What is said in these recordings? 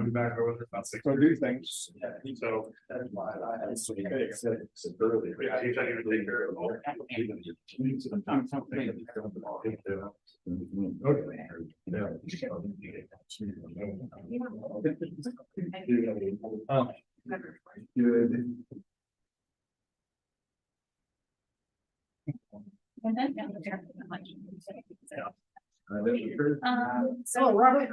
be back over there about 6. So do things. So. That's why I had so many Yeah, things. Said earlier. Yeah, he said he would take care of all. Good. And then. So Robert.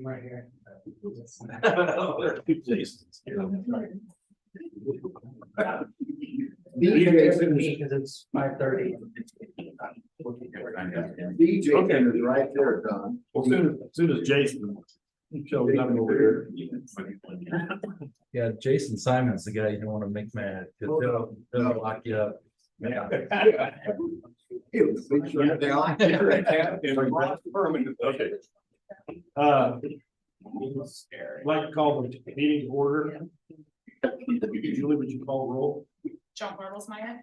Right here. DJ Because it's 5:30. DJ is right there, Don. Well, soon as Jason shows up over here. Yeah, Jason Simon's the guy you don't want to make mad, because they'll lock you up. Yeah. It was a big shutdown. Okay. I'd like to call the meeting to order. Julie, would you call the roll? John Bartlesmeyer,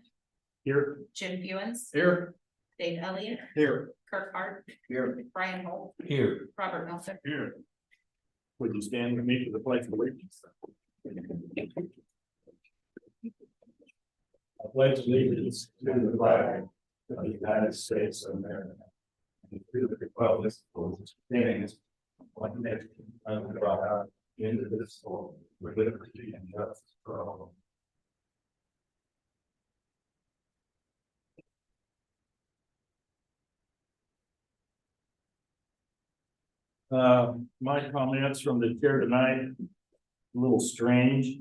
Here. Jim Hewens, Here. Dave Elliott, Here. Kirk Hart, Here. Brian Holt, Here. Robert Nelson. Here. Would you stand with me for the pledge of allegiance? I pledge allegiance to the flag of the United States of America, and to the republic for which it stands, one nation under God, indivisible, with liberty and justice for all. My comments from the chair tonight, a little strange.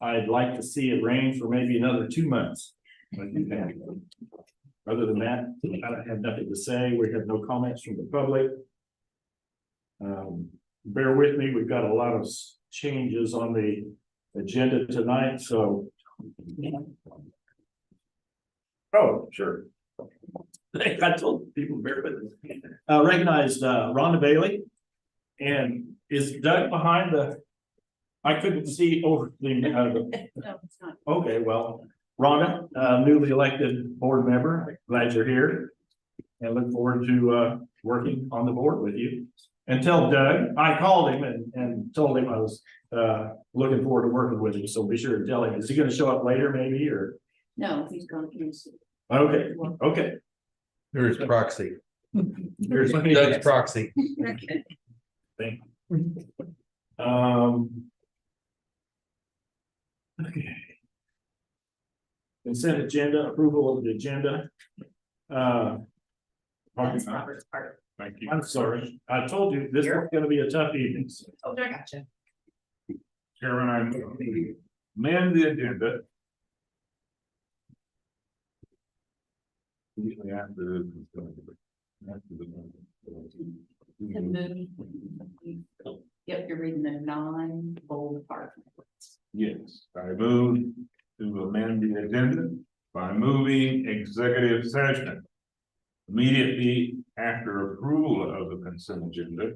I'd like to see it rain for maybe another 2 months. Other than that, I don't have nothing to say. We have no comments from the public. Bear with me, we've got a lot of changes on the agenda tonight, so. Oh, sure. I told people to bear with me. Recognized Rhonda Bailey. And is Doug behind the? I couldn't see over the. No, it's not. Okay, well, Rhonda, newly elected board member, glad you're here. And look forward to working on the board with you. And tell Doug, I called him and told him I was looking forward to working with him, so be sure to tell him. Is he gonna show up later maybe, or? No, he's going to. Okay, okay. Here's proxy. Here's Doug's proxy. Thank you. Okay. Consent agenda, approval of the agenda. That's Robert's part. Thank you. I'm sorry. I told you this was gonna be a tough evening. Oh, I gotcha. Chairman, I amend the agenda. Usually after. Yep, you're reading the non-bold part. Yes, I move to amend the agenda by moving executive session immediately after approval of the consent agenda,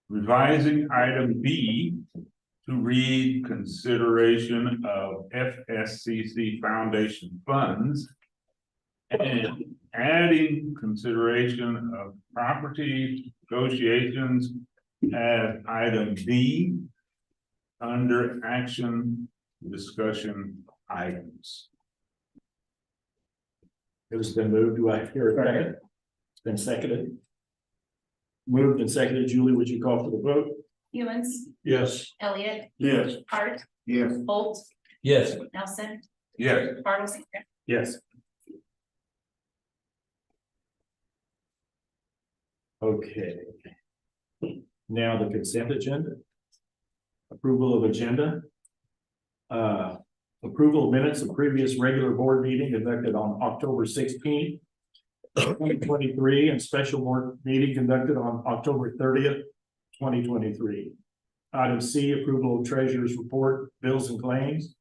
revising item B to read consideration of Fscc Foundation funds and adding consideration of property negotiations as item B under action discussion items. It has been moved. Do I hear a second? It's been seconded. Moved and seconded. Julie, would you call for the vote? Hewens, Yes. Elliott, Yes. Hart, Yes. Holt, Yes. Nelson, Yes, Bartlesmeyer. Yes. Okay. Now the consent agenda. Approval of agenda. Approval of minutes of previous regular board meeting conducted on October 16th, 2023, and special board meeting conducted on October 30th, 2023. Item C, approval of treasurer's report, bills and claims.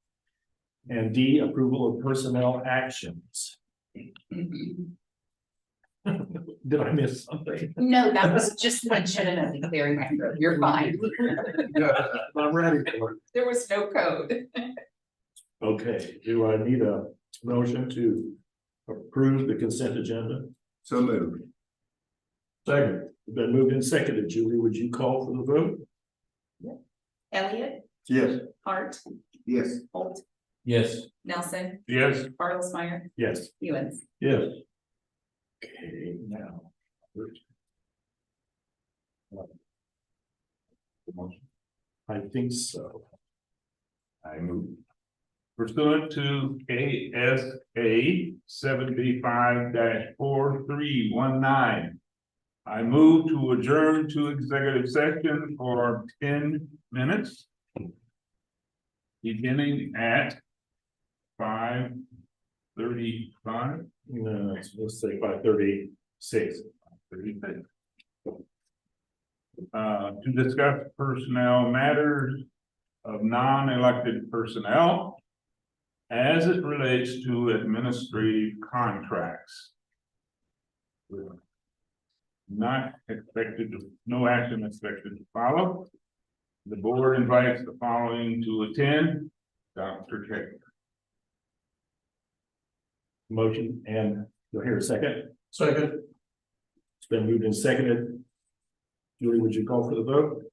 And D, approval of personnel actions. Did I miss something? No, that was just what should have been clearing my throat. You're fine. I'm ready for it. There was no code. Okay, do I need a motion to approve the consent agenda? So moved. Second, been moved and seconded. Julie, would you call for the vote? Elliott, Yes. Hart, Yes. Holt, Yes. Nelson, yes, Bartlesmeyer, Yes. Hewens. Yes. Okay, now. I think so. I move. Pursuant to KSA 75-4319. I move to adjourn to executive session for 10 minutes. Beginning at 5:35. No, let's say 5:36. To discuss personnel matters of non-elected personnel as it relates to administrative contracts. Not expected to, no action expected to follow. The board invites the following to attend. Dr. Taylor. Motion, and you'll hear a second. Second. It's been moved and seconded. Julie, would you call for the vote?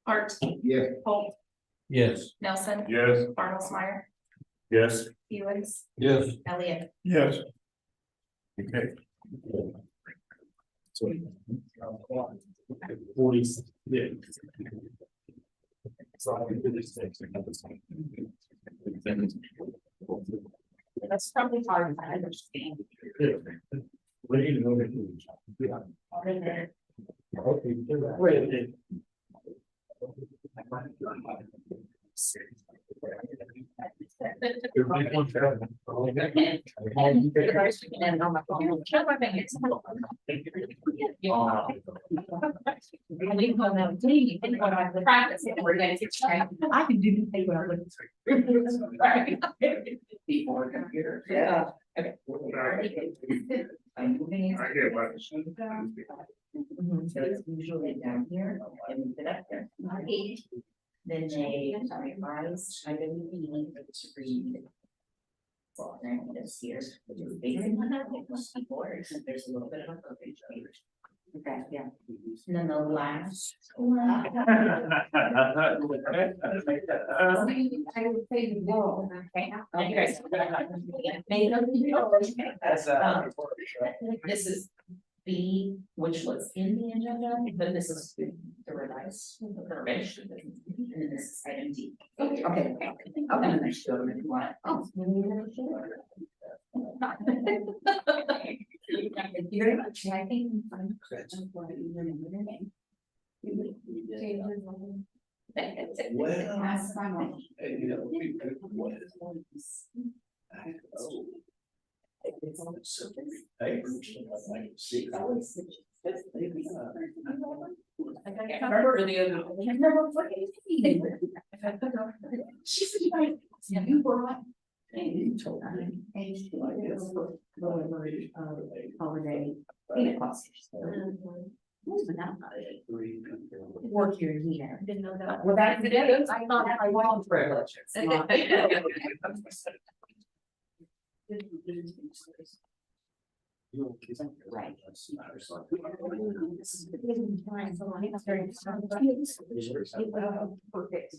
Hart, Yes. Holt, Yes. Nelson, Yes. Bartlesmeyer, Yes. Felix, Yes. Elliott. Yes. Okay. So. 46. That's probably hard to understand. I can do anything when I look. Before computer. Yeah. Okay. So it's usually down here and we put up there. Then they rise, I believe we need to read. Well, then this here, which is basically what it was before, except there's a little bit of a focus. Okay, yeah. And then the last. one. I would say no. Okay. This is B, which was in the agenda, but this is the revised verbiage. And then this is item D. Okay. Okay. I'm gonna show them if you want. Oh. Thank you very much. I think I'm. It's on the surface. I can't remember the other. I can't remember what it is. She said, you brought. And told me. Holiday. Work here, yeah. Didn't know that. Well, that's it is. I thought I was privileged. Right. Perfect.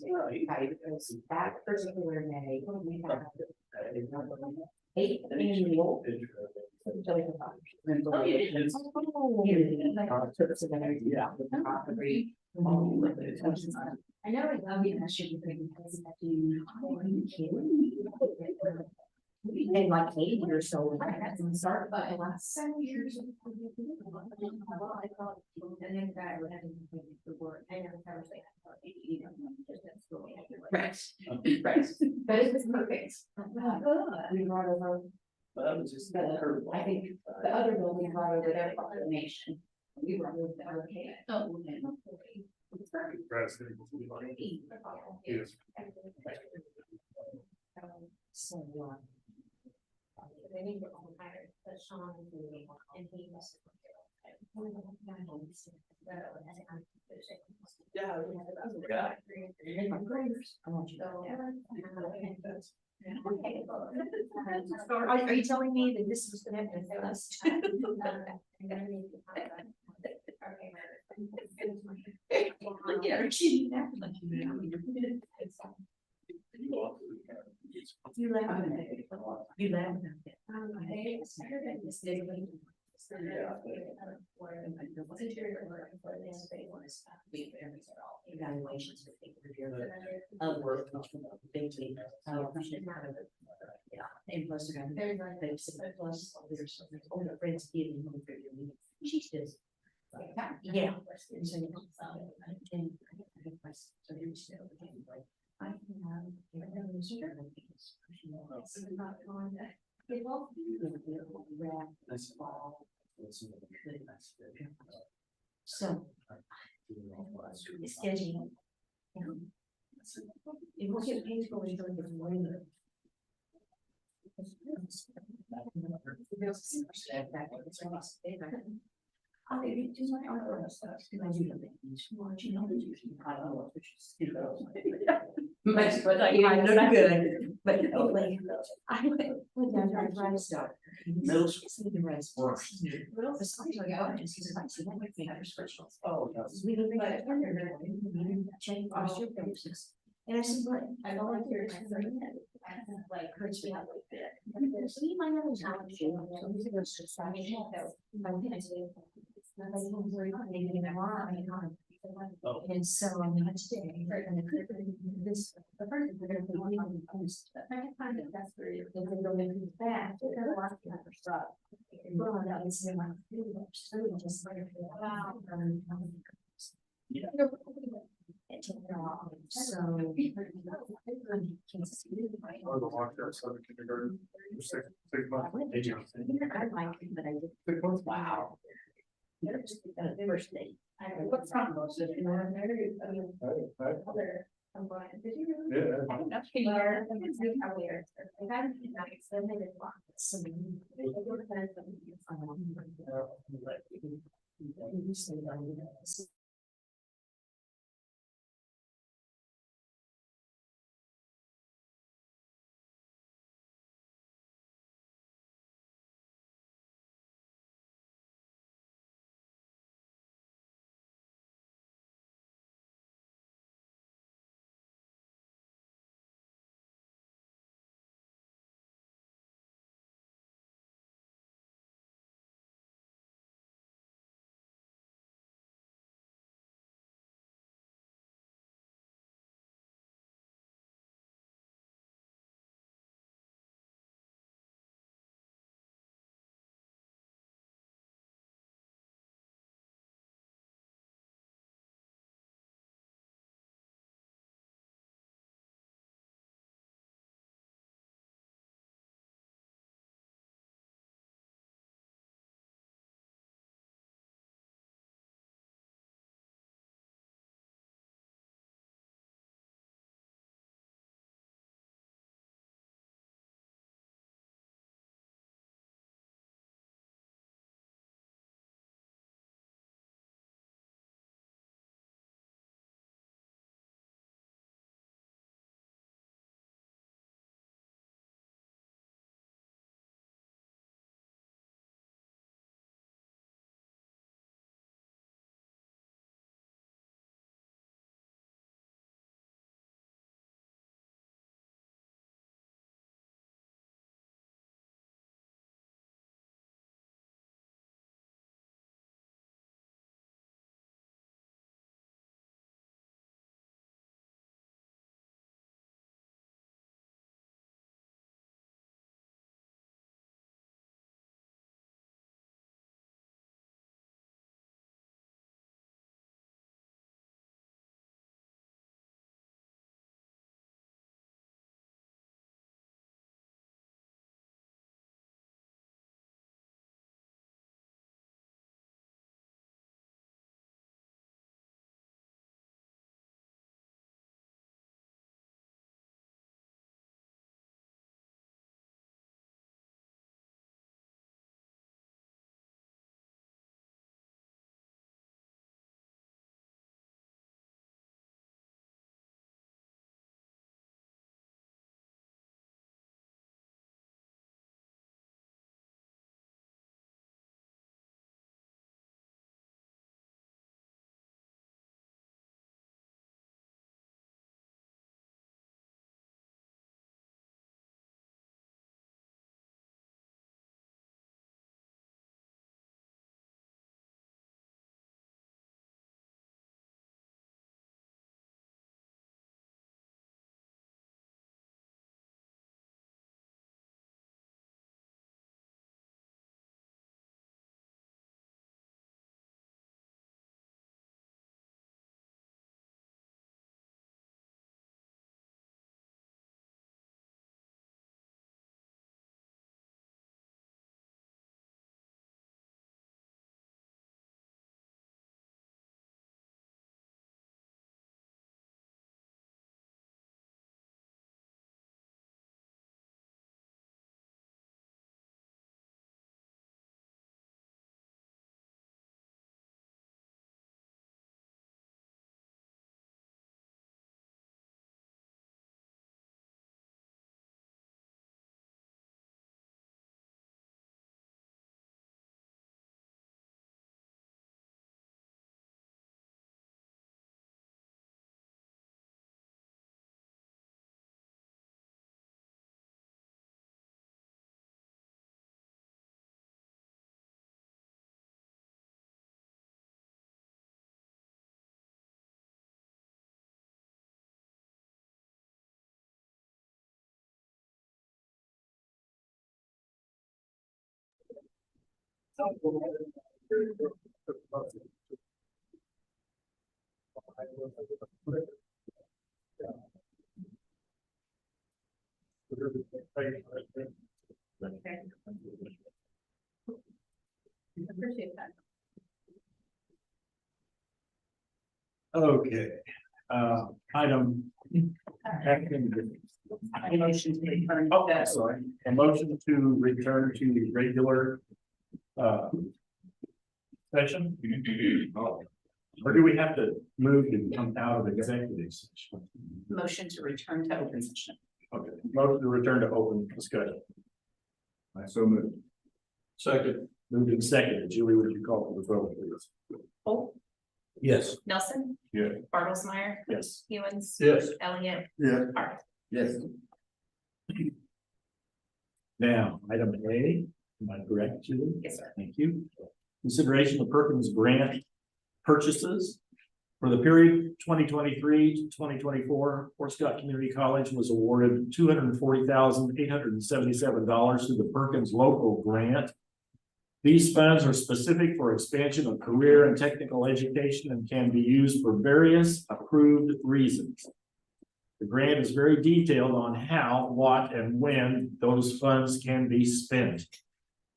Because that particular day, we have 8 annual. I know I love you, I should be pretty because of you. And like 80 or so, I had some start by the last 7 years. And then that would have the word. I never found it. Right, right. But it was perfect. We brought over. I think the other building brought over their proclamation. We brought over the arcade. Oh, okay. Yes. So, they need to hire Sean and he was. Yeah. Are you telling me that this was gonna happen to us? You laugh. You laugh. Evaluations. Of work. Yeah. And plus, plus, there's older friends giving. She says. Yeah. I So. It's scheduled. It will get paid for when you go to the window. But I know good, but anyway, I went down to the Red Star. Middle school. The Red Star. The songs are going to see the lights, and then we have specials. Oh, no. We didn't make it. Check osteoporosis. And I said, but I don't like your. Like hurts me out like that. See my other job. And so I'm not today. This, the first, they're going to be on the post. I can find it, that's where you're going to go into the back. They're a lot of other stuff. Well, that was in my just like, wow. So. Or the lockdown, so the kindergarten, 6 months. I like it, but I did. 6 months. Wow. The first day. I don't know what's wrong with it. You know, I'm very, I mean, other. I'm going, did you? Yeah. I'm not sure. I think it's really how weird. I got it, so they did block it. So. Appreciate that. Okay, item. Motion to return. Oh, sorry, a motion to return to the regular, session, or do we have to move to come out of executive session? Motion to return to open session. Okay, motion to return to open discussion. I so moved. Second. Moved and seconded. Julie, would you call for the vote, please? Holt, Yes. Nelson. Yeah. Bartlesmeyer, Yes. Hewens. Yes. Elliott. Yeah. Hart. Yes. Now, item A, am I correct, Julie? Yes, sir. Thank you. Consideration of Perkins grant purchases. For the period 2023 to 2024, Fort Scott Community College was awarded $240,877 through the Perkins local grant. These funds are specific for expansion of career and technical education and can be used for various approved reasons. The grant is very detailed on how, what, and when those funds can be spent.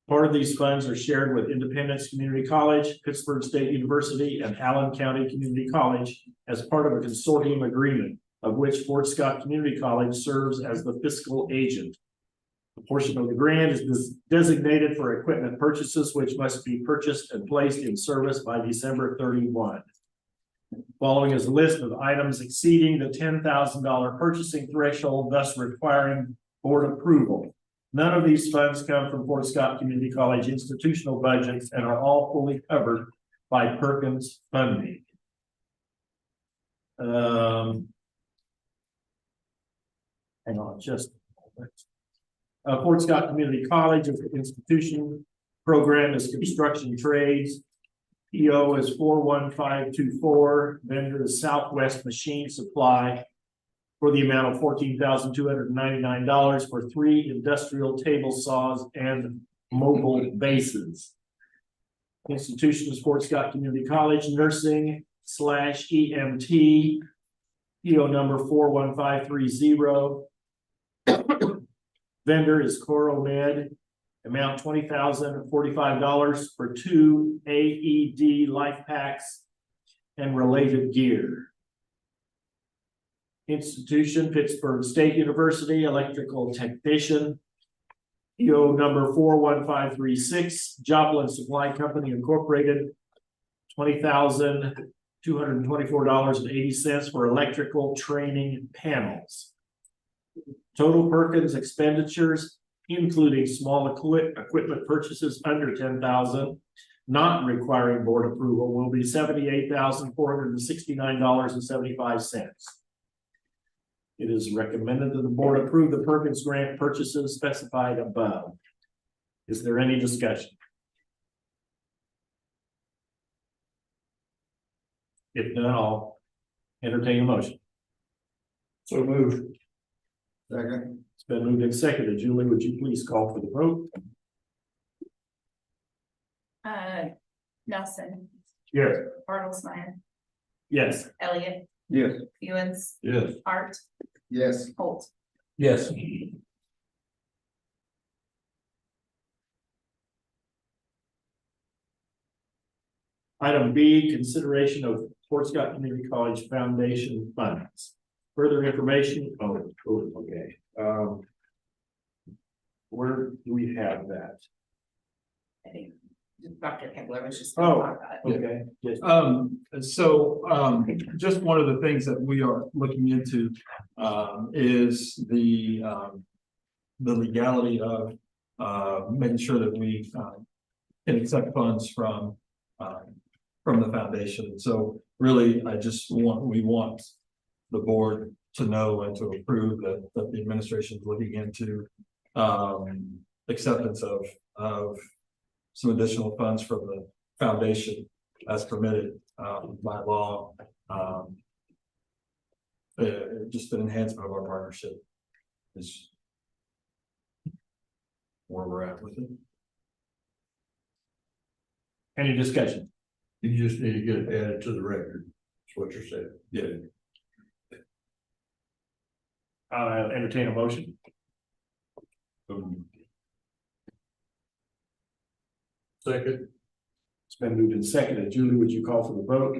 Part of these funds are shared with Independence Community College, Pittsburgh State University, and Allen County Community College as part of a consortium agreement, of which Fort Scott Community College serves as the fiscal agent. A portion of the grant is designated for equipment purchases, which must be purchased and placed in service by December 31. Following is a list of items exceeding the $10,000 purchasing threshold, thus requiring board approval. None of these funds come from Fort Scott Community College institutional budgets and are all fully covered by Perkins funding. Hang on just a moment. Fort Scott Community College is the institution. Program is construction trades. PO is 41524. Vendor is Southwest Machine Supply for the amount of $14,299 for 3 industrial table saws and mobile bases. Institution is Fort Scott Community College Nursing / EMT. PO number 41530. Vendor is CoroMed, amount $20,045 for 2 AED life packs and related gear. Institution, Pittsburgh State University, electrical technician. PO number 41536, Joplin Supply Company Incorporated, $20,224.80 for electrical training panels. Total Perkins expenditures, including small equipment purchases under $10,000, not requiring board approval, will be $78,469.75. It is recommended that the board approve the Perkins grant purchases specified above. Is there any discussion? If not, I'll entertain a motion. So move. Second. It's been moved and seconded. Julie, would you please call for the vote? Nelson. Yes. Bartlesmeyer, Yes. Elliott. Yes. Hewens. Yes. Hart. Yes. Holt. Yes. Item B, consideration of Fort Scott Community College Foundation funds. Further information, okay. Where do we have that? I think Dr. Kegler was just. Oh, gonna talk about it. okay. Yes. Just one of the things that we are looking into, is the legality of, making sure that we, can accept funds from the foundation. So really, we want the board to know and to approve that the administration is looking into, acceptance of some additional funds from the foundation as permitted by law. Just an enhancement of our partnership is where we're at with it. Any discussion? You just need to get it added to the record, that's what you're saying. Yeah. Entertain a motion. Second, It's been moved and seconded. Julie, would you call for the vote?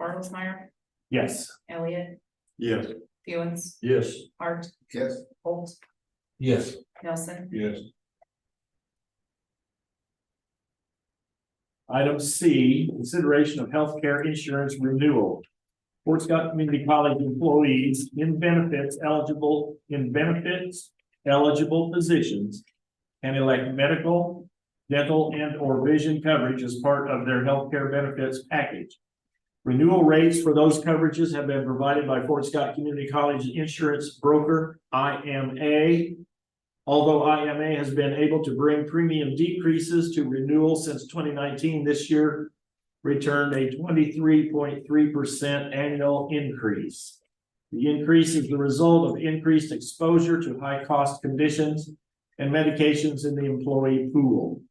Bartlesmeyer, Yes. Elliott, yes. Fewens, Yes. Hart, Yes. Holt, Yes. Nelson. Yes. Item C, consideration of healthcare insurance renewal. Fort Scott Community College employees in benefits eligible positions can elect medical, dental, and or vision coverage as part of their healthcare benefits package. Renewal rates for those coverages have been provided by Fort Scott Community College insurance broker, IMA. Although IMA has been able to bring premium decreases to renewal since 2019, this year returned a 23.3% annual increase. The increase is the result of increased exposure to high-cost conditions and medications in the employee pool.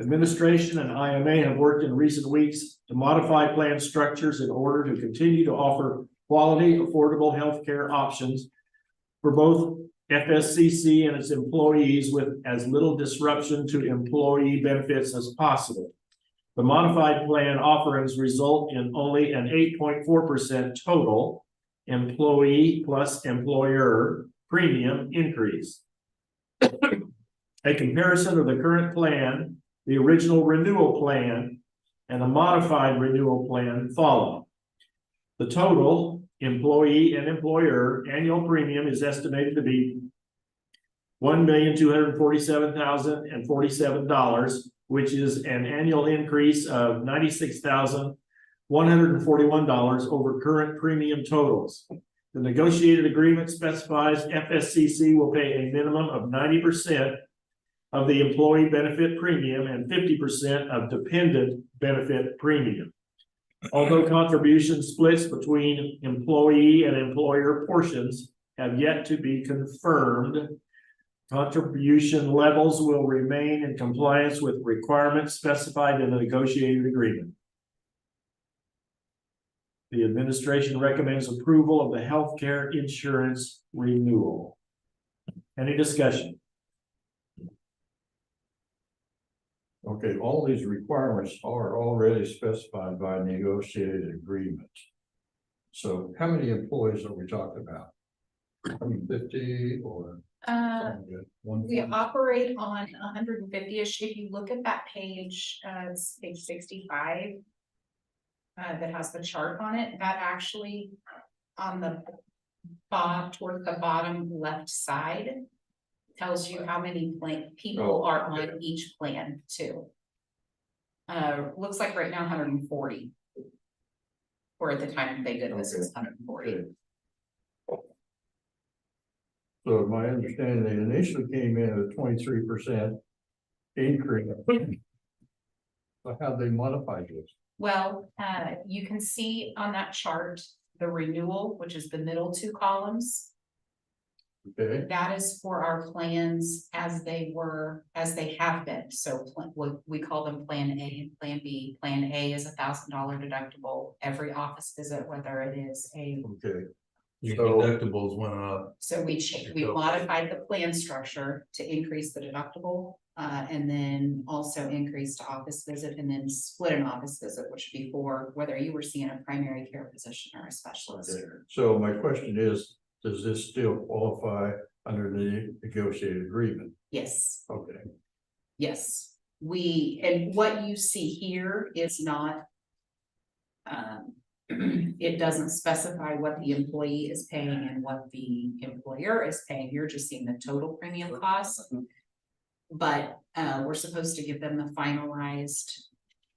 Administration and IMA have worked in recent weeks to modify plan structures in order to continue to offer quality, affordable health care options for both Fscc and its employees with as little disruption to employee benefits as possible. The modified plan offerings result in only an 8.4% total employee plus employer premium increase. A comparison of the current plan, the original renewal plan, and a modified renewal plan follow. The total employee and employer annual premium is estimated to be $1,247,047, which is an annual increase of $96,141 over current premium totals. The negotiated agreement specifies FSCC will pay a minimum of 90% of the employee benefit premium and 50% of dependent benefit premium. Although contribution splits between employee and employer portions have yet to be confirmed, contribution levels will remain in compliance with requirements specified in the negotiated agreement. The administration recommends approval of the healthcare insurance renewal. Any discussion? Okay, all these requirements are already specified by negotiated agreement. So how many employees are we talking about? 150 or? We operate on 150-ish. If you look at that page, it's page 65. That has the chart on it, that actually on the bottom, toward the bottom left side. Tells you how many people are on each plan too. Looks like right now 140. Or at the time they did this was 140. Okay. So my understanding, they initially came in at a 23% increase. So how'd they modify this? Well, you can see on that chart, the renewal, which is the middle two columns. Okay, That is for our plans as they have been. So what we call them Plan A and Plan B. Plan A is $1,000 deductible every office visit, whether it is a. okay. Your So- deductibles went up. So we modified the plan structure to increase the deductible, and then also increase to office visit and then split an office visit, which would be for whether you were seeing a primary care physician or a specialist. Okay. So my question is, does this still qualify under the negotiated agreement? Yes. Okay, Yes, and what you see here is not. It doesn't specify what the employee is paying and what the employer is paying. You're just seeing the total premium cost. But we're supposed to give them the finalized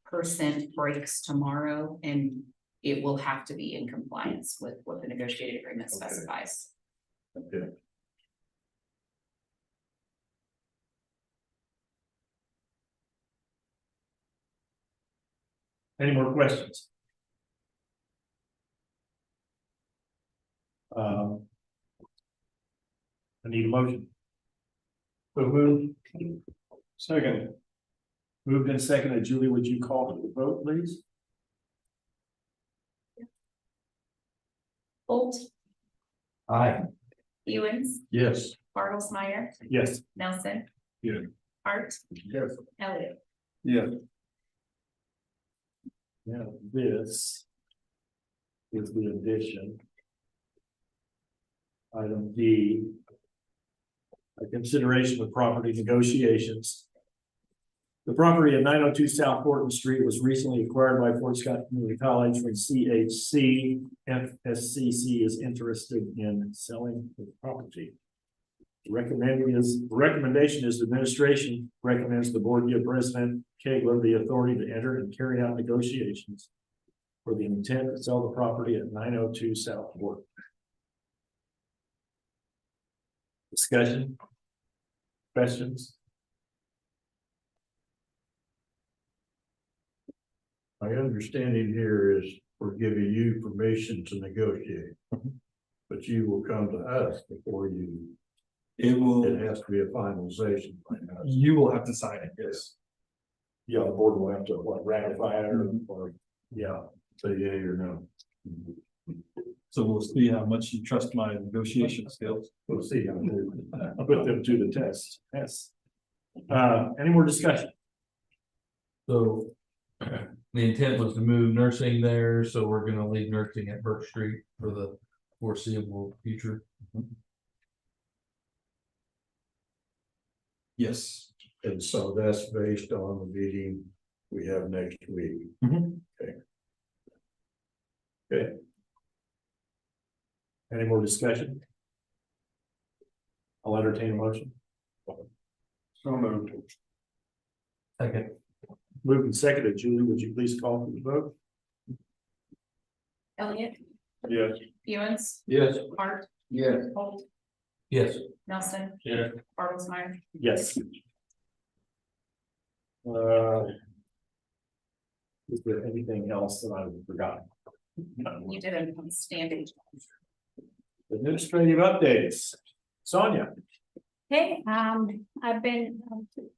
percent breaks tomorrow, and it will have to be in compliance with what the negotiated agreement specifies. okay. Any more questions? I need a motion. So moved. Second. Moved and seconded. Julie, would you call for the vote, please? Holt, Aye. Ewens, Yes. Bartlesmeyer, Yes. Nelson. Yeah. Hart, Yes. Elliott. Yes. Now, this is the addition. Item D. A consideration of property negotiations. The property at 902 South Horton Street was recently acquired by Fort Scott Community College from CHC. Fscc is interested in selling the property. Recommendation is the administration recommends the board give President Kegler the authority to enter and carry out negotiations for the intent to sell the property at 902 South Horton. Discussion? Questions? My understanding here is we're giving you permission to negotiate. But you will come to us before you, It it will, has to be a finalization by us. you will have to sign it, yes. Yeah, the board will have to what, ratify it or yeah. Say yea or no. So we'll see how much you trust my negotiation skills. We'll see. I'll put them to the test. Yes. Any more discussion? So the intent was to move nursing there, so we're gonna leave nursing at Burke Street for the foreseeable future. Yes. And so that's based on the meeting we have next week. Okay. Any more discussion? I'll entertain a motion. So moved. Second. Moved and seconded. Julie, would you please call for the vote? Elliott, Yes. Ewens, Yes. Hart, Yes. Holt, Yes. Nelson. Yeah. Bartlesmeyer. Yes. Is there anything else that I've forgotten? You did an outstanding job. Administrative updates. Sonia. Hey, I've been,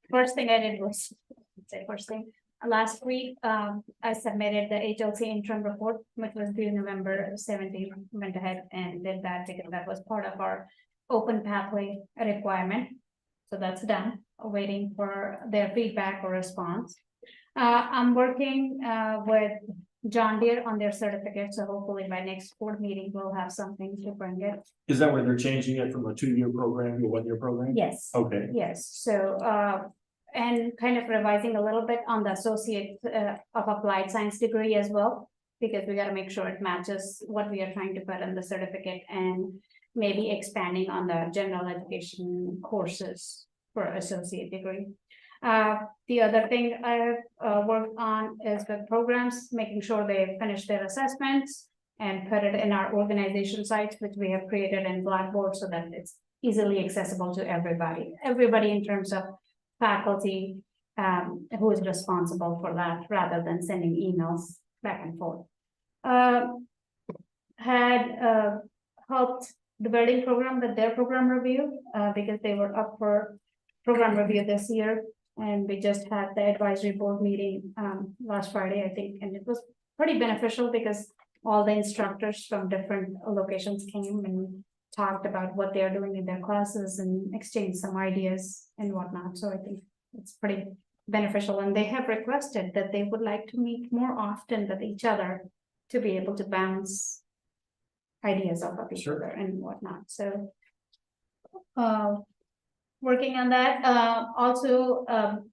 first thing I did was, last week, I submitted the HLC interim report, which was due November 17th, went ahead and did that because that was part of our open pathway requirement. So that's done, waiting for their feedback or response. I'm working with John Deere on their certificate, so hopefully by next board meeting, we'll have something to bring it. Is that where they're changing it from a 2-year program to a 1-year program? Yes. Okay. Yes, so, and kind of revising a little bit on the associate of applied science degree as well. Because we gotta make sure it matches what we are trying to put in the certificate and maybe expanding on the general education courses for associate degree. The other thing I've worked on is the programs, making sure they finish their assessments and put it in our organization sites, which we have created in Blackboard so that it's easily accessible to everybody in terms of faculty who is responsible for that rather than sending emails back and forth. Had helped the building program with their program review because they were up for program review this year. And we just had the advisory board meeting last Friday, I think, and it was pretty beneficial because all the instructors from different locations came and talked about what they are doing in their classes and exchanged some ideas and whatnot. So I think it's pretty beneficial. And they have requested that they would like to meet more often with each other to be able to bounce ideas off of each other and whatnot. So working on that, also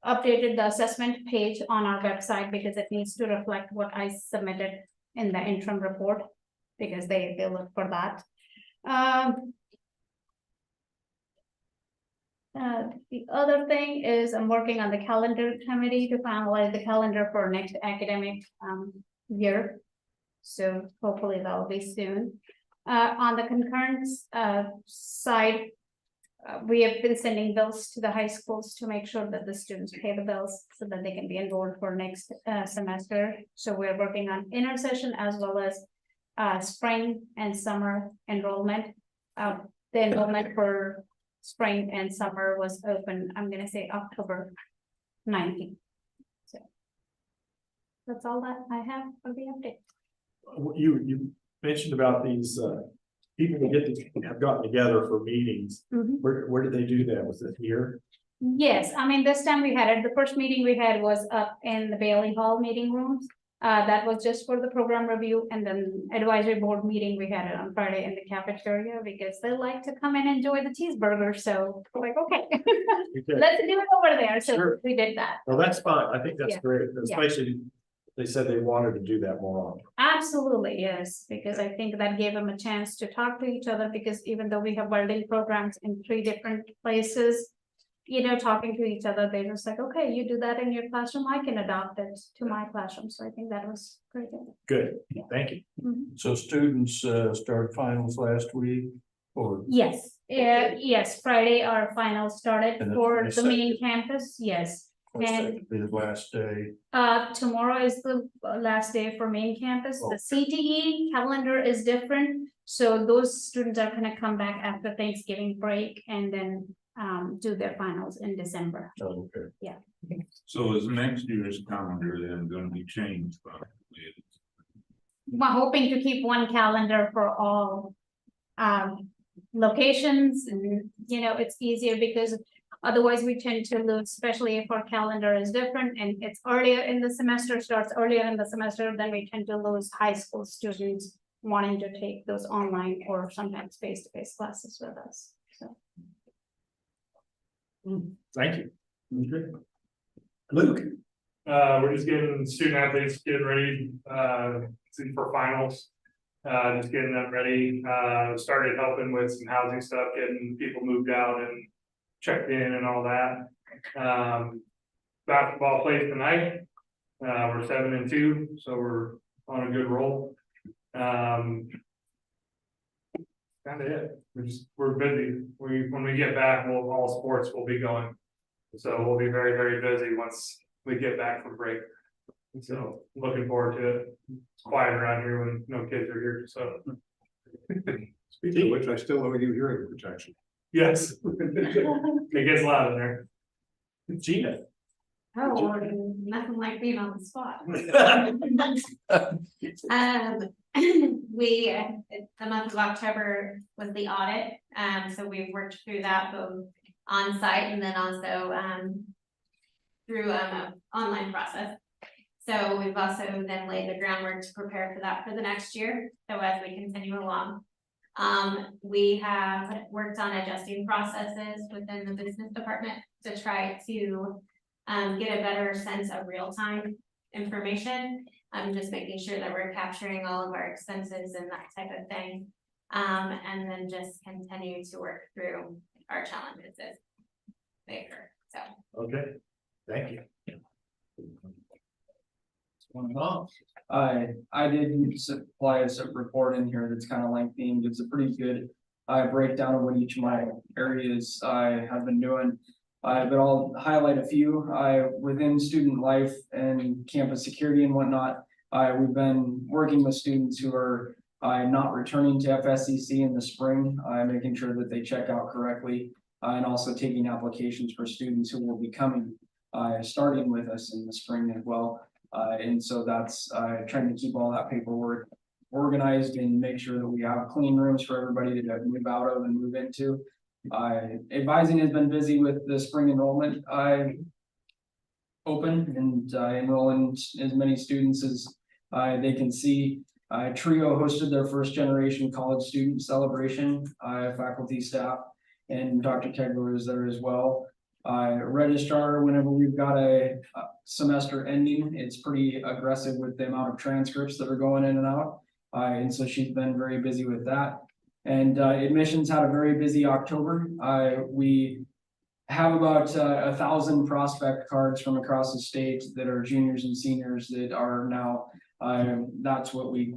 updated the assessment page on our website because it needs to reflect what I submitted in the interim report, because they look for that. The other thing is I'm working on the calendar committee to finalize the calendar for next academic year. So hopefully that'll be soon. On the concurrence side, we have been sending bills to the high schools to make sure that the students pay the bills so that they can be enrolled for next semester. So we're working on intercession as well as spring and summer enrollment. The enrollment for spring and summer was open, I'm gonna say October 19th. that's all that I have for the update. You mentioned about these, people that have gotten together for meetings. Mhm. Where did they do that? Was it here? Yes, I mean, this time we had it, the first meeting we had was up in the Bailey Hall meeting rooms. That was just for the program review, and then advisory board meeting, we had it on Friday in the cafeteria because they like to come and enjoy the cheeseburger, so we're like, okay. Okay. Let's do it over there, so Sure. we did that. Well, that's fine. I think that's Yeah. great, Yeah. especially they said they wanted to do that more often. Absolutely, yes, because I think that gave them a chance to talk to each other, because even though we have welding programs in 3 different places. You know, talking to each other, they're just like, okay, you do that in your classroom, I can adopt it to my classroom, so I think that was pretty good. Good, thank you. Mhm. So students started finals last week or Yes, yes, Friday our finals started And the for the 22nd. main campus, yes. that And could be the last day? tomorrow is the last day for main campus, the Okay. CTE calendar is different. So those students are gonna come back after Thanksgiving break and then do their finals in December. Oh, okay. So is next year's calendar then gonna be changed? We're hoping to keep one calendar for all locations, and you know, it's easier because otherwise we tend to lose, especially if our calendar is different and it's earlier in the semester, starts earlier in the semester, then we tend to lose high school students wanting to take those online or sometimes face-to-face classes with us, so. Thank you. Luke, We're just getting student athletes getting ready, for finals. Just getting them ready, started helping with some housing stuff, getting people moved out and checked in and all that. Basketball plays tonight. We're 7-2, so we're on a good roll. Kind of it. We're busy. When we get back, all sports will be going. So we'll be very, very busy once we get back from break. So looking forward to it. It's quiet around here when no kids are here, so. Speaking of which, I still owe you hearing protection. Yes. It gets loud in there. Gina. Oh, nothing like being on the spot. We, the month of October was the audit, so we've worked through that both on site and then also, through, online process. So we've also then laid the groundwork to prepare for that for the next year, so as we continue along. We have worked on adjusting processes within the business department to try to get a better sense of real-time information. Just making sure that we're capturing all of our expenses and that type of thing. And then just continue to work through our challenges as they occur, so. Okay, thank you. I did supply a report in here that's kind of lengthy and gives a pretty good breakdown of what each of my areas I have been doing. But I'll highlight a few within student life and campus security and whatnot. We've been working with students who are not returning to Fscc in the spring, making sure that they check out correctly, and also taking applications for students who will be coming, starting with us in the spring as well. And so that's trying to keep all that paperwork organized and make sure that we have clean rooms for everybody to move out of and move into. Advising has been busy with the spring enrollment open and enrolling as many students as they can see. Trio hosted their first generation college student celebration, faculty, staff, and Dr. Kegler is there as well. Registrar, whenever we've got a semester ending, it's pretty aggressive with the amount of transcripts that are going in and out. And so she's been very busy with that. And admissions had a very busy October. We have about 1,000 prospect cards from across the state that are juniors and seniors that are now, that's what we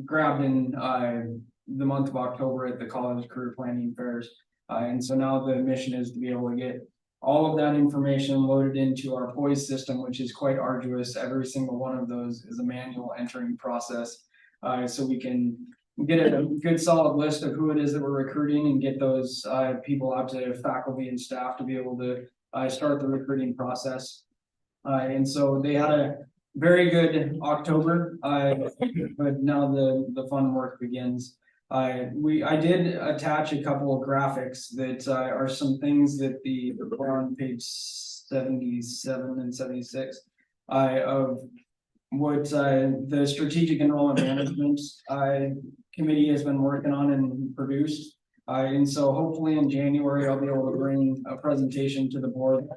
grabbed in the month of October at the college career planning fairs. And so now the mission is to be able to get all of that information loaded into our POISE system, which is quite arduous. Every single one of those is a manual entering process. So we can get a good solid list of who it is that we're recruiting and get those people out to faculty and staff to be able to start the recruiting process. And so they had very good October, but now the fun work begins. I did attach a couple of graphics that are some things that the are on page 77 and 76. Of what the strategic enrollment management committee has been working on and produced. And so hopefully in January, I'll be able to bring a presentation to the board,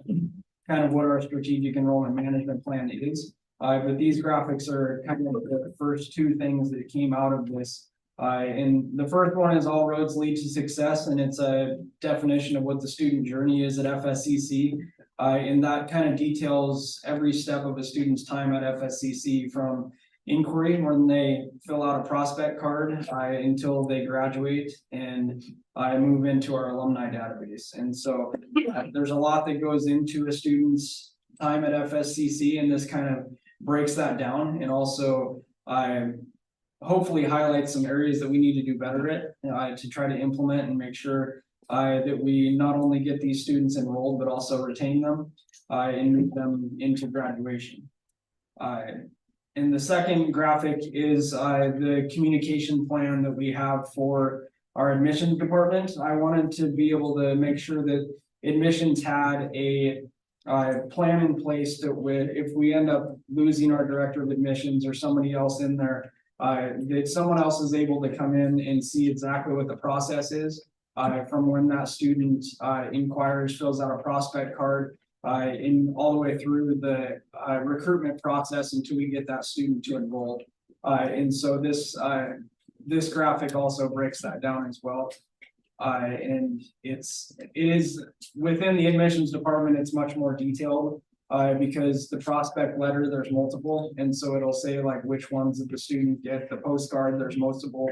kind of what our strategic enrollment management plan is. But these graphics are kind of the first two things that came out of this. And the first one is all roads lead to success, and it's a definition of what the student journey is at FSCC. And that kind of details every step of a student's time at FSCC, from inquiry when they fill out a prospect card until they graduate and move into our alumni database. And so there's a lot that goes into a student's time at FSCC, and this kind of breaks that down, and also hopefully highlights some areas that we need to do better at to try to implement and make sure that we not only get these students enrolled, but also retain them and move them into graduation. And the second graphic is the communication plan that we have for our admissions department. I wanted to be able to make sure that admissions had a plan in place that would, if we end up losing our director of admissions or somebody else in there, that someone else is able to come in and see exactly what the process is. From when that student inquires, fills out a prospect card, and all the way through the recruitment process until we get that student to enroll. And so this graphic also breaks that down as well. And it is within the admissions department, it's much more detailed because the prospect letter, there's multiple. And so it'll say like which ones that the student get. The postcard, there's multiple.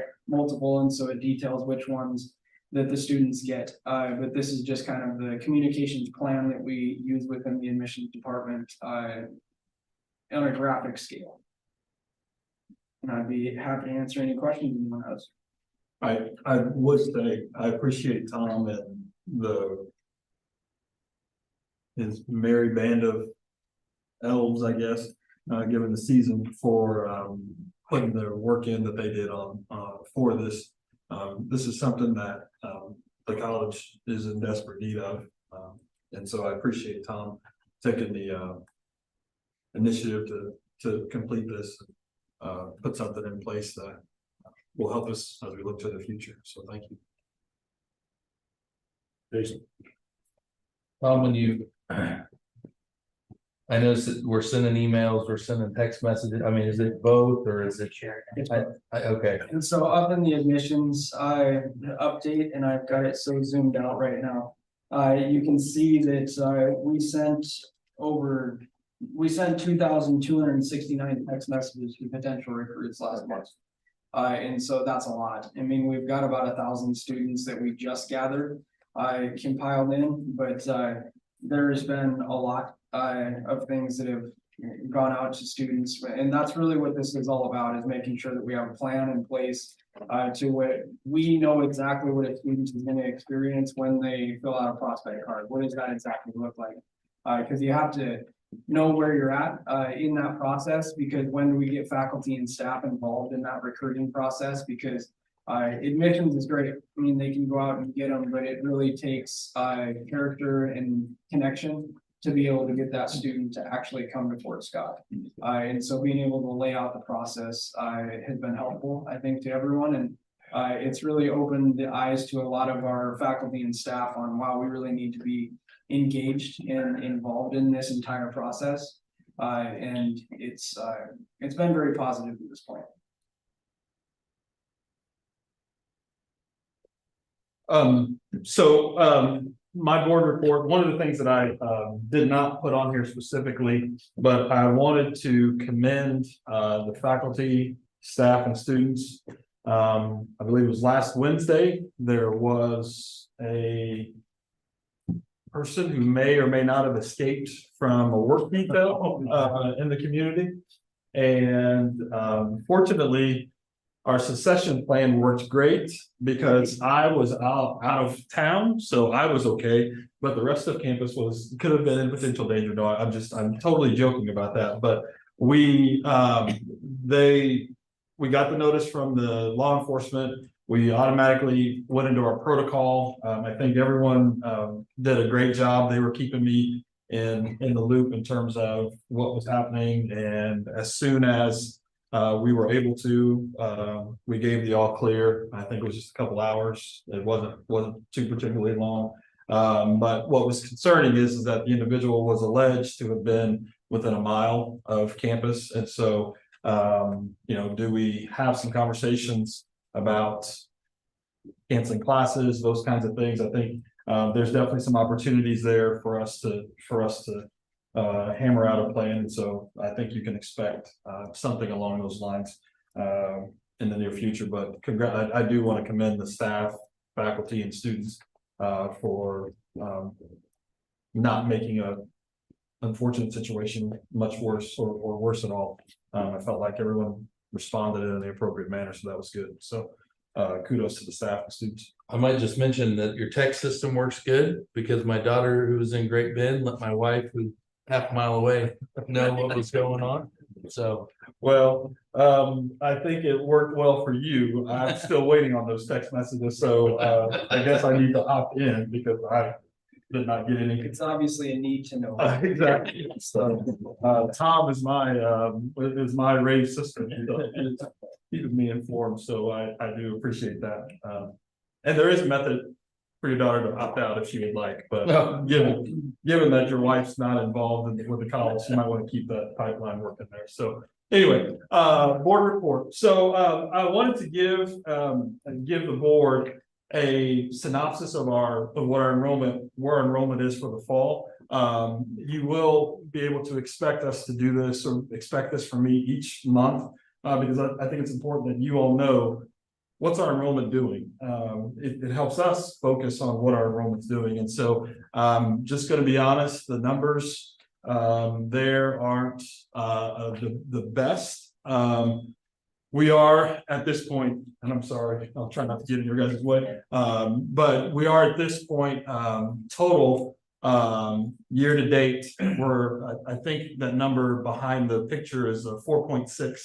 And so it details which ones that the students get. But this is just kind of the communications plan that we use within the admissions department on a graphic scale. And I'd be happy to answer any questions anyone has. I would say, I appreciate Tom and his merry band of elves, I guess, given the season for putting the work in that they did on for this. This is something that the college is in desperate need of. And so I appreciate Tom taking the initiative to complete this, put something in place that will help us as we look to the future. So thank you. Jason. When you, I noticed that we're sending emails, we're sending text messages. I mean, is it both or is it shared? Okay. And so up in the admissions update, and I've got it so zoomed out right now. You can see that we sent 2,269 text messages to potential recruits last month. And so that's a lot. I mean, we've got about 1,000 students that we just gathered, compiled in, but there's been a lot of things that have gone out to students. And that's really what this is all about, is making sure that we have a plan in place to what we know exactly what a student is going to experience when they fill out a prospect card. What does that exactly look like? Because you have to know where you're at in that process, because when we get faculty and staff involved in that recruiting process, because admissions is great. I mean, they can go out and get them, but it really takes character and connection to be able to get that student to actually come to Fort Scott. And so being able to lay out the process has been helpful, I think, to everyone. And it's really opened the eyes to a lot of our faculty and staff on, wow, we really need to be engaged and involved in this entire process. And it's been very positive at this point. My board report, one of the things that I did not put on here specifically, but I wanted to commend the faculty, staff, and students. I believe it was last Wednesday, there was a person who may or may not have escaped from a work detail in the community. And fortunately, our succession plan worked great because I was out of town, so I was okay. But the rest of campus could have been in potential danger. No, I'm totally joking about that. But we got the notice from the law enforcement. We automatically went into our protocol. I think everyone did a great job. They were keeping me in the loop in terms of what was happening. And as soon as we were able to, we gave the all clear. I think it was just a couple hours. It wasn't too particularly long. But what was concerning is that the individual was alleged to have been within a mile of campus. And so, do we have some conversations about canceling classes, those kinds of things? I think there's definitely some opportunities there for us to hammer out a plan. And so I think you can expect something along those lines in the near future. But I do want to commend the staff, faculty, and students for not making a unfortunate situation much worse or worse at all. I felt like everyone responded in the appropriate manner, so that was good. So kudos to the staff and students. I might just mention that your text system works good, because my daughter, who was in Great Bend, let my wife, who's half a mile away, know what was going on. So, well, I think it worked well for you. I'm still waiting on those text messages, so I guess I need to opt in because I did not get any. It's obviously a need to know. Exactly. So Tom is my raised system. He's keeping me informed, so I do appreciate that. And there is a method for your daughter to opt out if she would like, but given that your wife's not involved with the college, you might want to keep that pipeline working there. So anyway, board report. So I wanted to give the board a synopsis of what our enrollment is for the fall. You will be able to expect us to do this, or expect this from me each month, because I think it's important that you all know what's our enrollment doing. It helps us focus on what our enrollment's doing. And so just going to be honest, the numbers there aren't the best. We are at this point, and I'm sorry, I'll try not to get in your guys' way, but we are at this point total year to date. I think that number behind the picture is a 4.6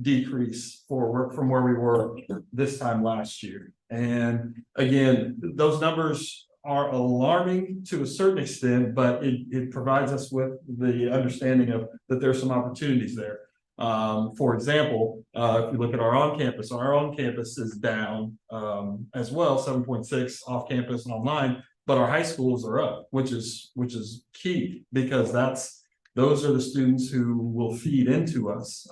decrease from where we were this time last year. And again, those numbers are alarming to a certain extent, but it provides us with the understanding of that there's some opportunities there. For example, if you look at our on-campus is down as well, 7.6 off campus and online, but our high schools are up, which is key, because those are the students who will feed into us.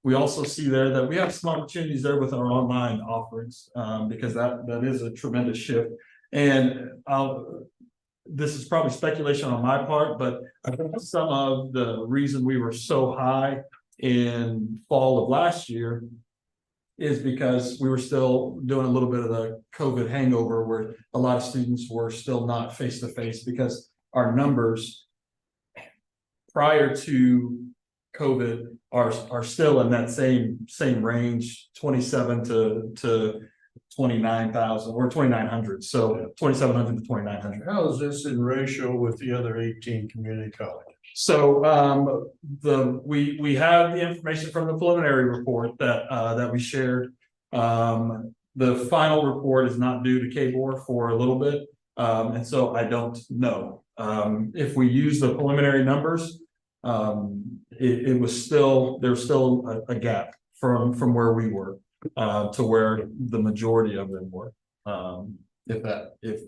We also see there that we have some opportunities there with our online offerings, because that is a tremendous shift. And this is probably speculation on my part, but I think some of the reason we were so high in fall of last year is because we were still doing a little bit of the COVID hangover, where a lot of students were still not face-to-face, because our numbers prior to COVID are still in that same range, 27 to 29,000 or 2,900. So 2,700 to 2,900. How is this in ratio with the other 18 community colleges? So we have the information from the preliminary report that we shared. The final report is not due to KBOR for a little bit, and so I don't know if we use the preliminary numbers. There's still a gap from where we were to where the majority of them were. If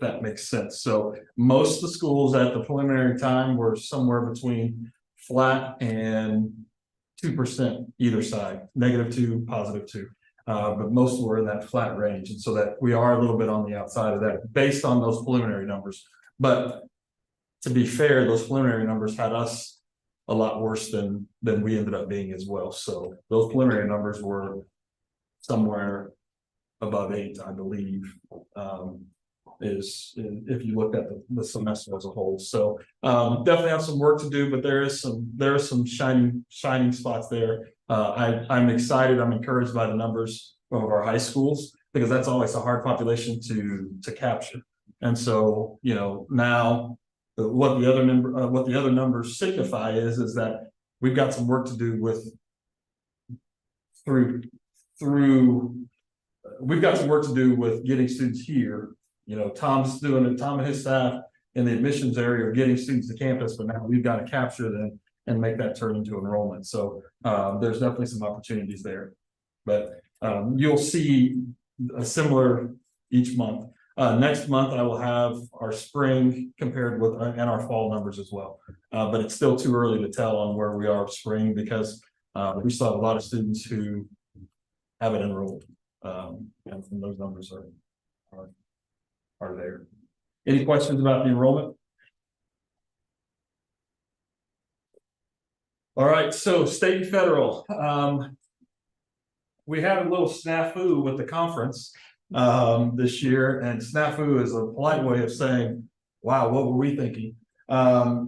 that makes sense. So most of the schools at the preliminary time were somewhere between flat and 2% either side, -2, +2. But most were in that flat range. And so that we are a little bit on the outside of that based on those preliminary numbers. But to be fair, those preliminary numbers had us a lot worse than we ended up being as well. So those preliminary numbers were somewhere above 8, I believe, if you look at the semester as a whole. So definitely have some work to do, but there are some shining spots there. I'm excited. I'm encouraged by the numbers of our high schools, because that's always a hard population to capture. And so, now what the other numbers signify is that we've got some work to do with through we've got some work to do with getting students here. You know, Tom's doing it, Tom and his staff in the admissions area are getting students to campus, but now we've got to capture them and make that turn into enrollment. So there's definitely some opportunities there. But you'll see a similar each month. Next month, I will have our spring compared with and our fall numbers as well. But it's still too early to tell on where we are spring because we still have a lot of students who haven't enrolled. And those numbers are there. Any questions about the enrollment? All right, so state and federal. We had a little snafu with the conference this year, and snafu is a polite way of saying, wow, what were we thinking?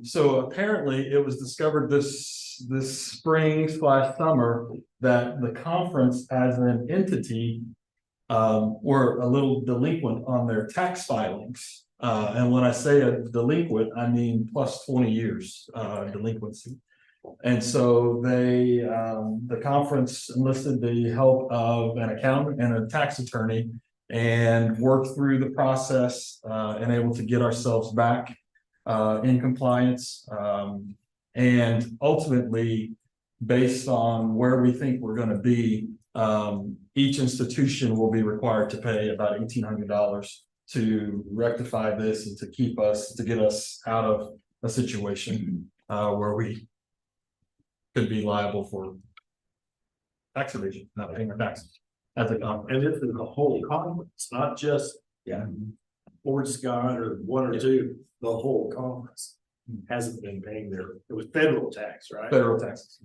So apparently it was discovered this spring/summer that the conference as an entity were a little delinquent on their tax filings. And when I say a delinquent, I mean plus 20 years delinquency. And so they, the conference enlisted the help of an accountant and a tax attorney and worked through the process and able to get ourselves back in compliance. And ultimately, based on where we think we're going to be, each institution will be required to pay about $1,800 to rectify this and to get us out of a situation where we could be liable for tax evasion, not paying our taxes as a conference. And it's the whole conference, not just Fort Scott or one or two, the whole conference hasn't been paying it was federal tax, right? Federal taxes.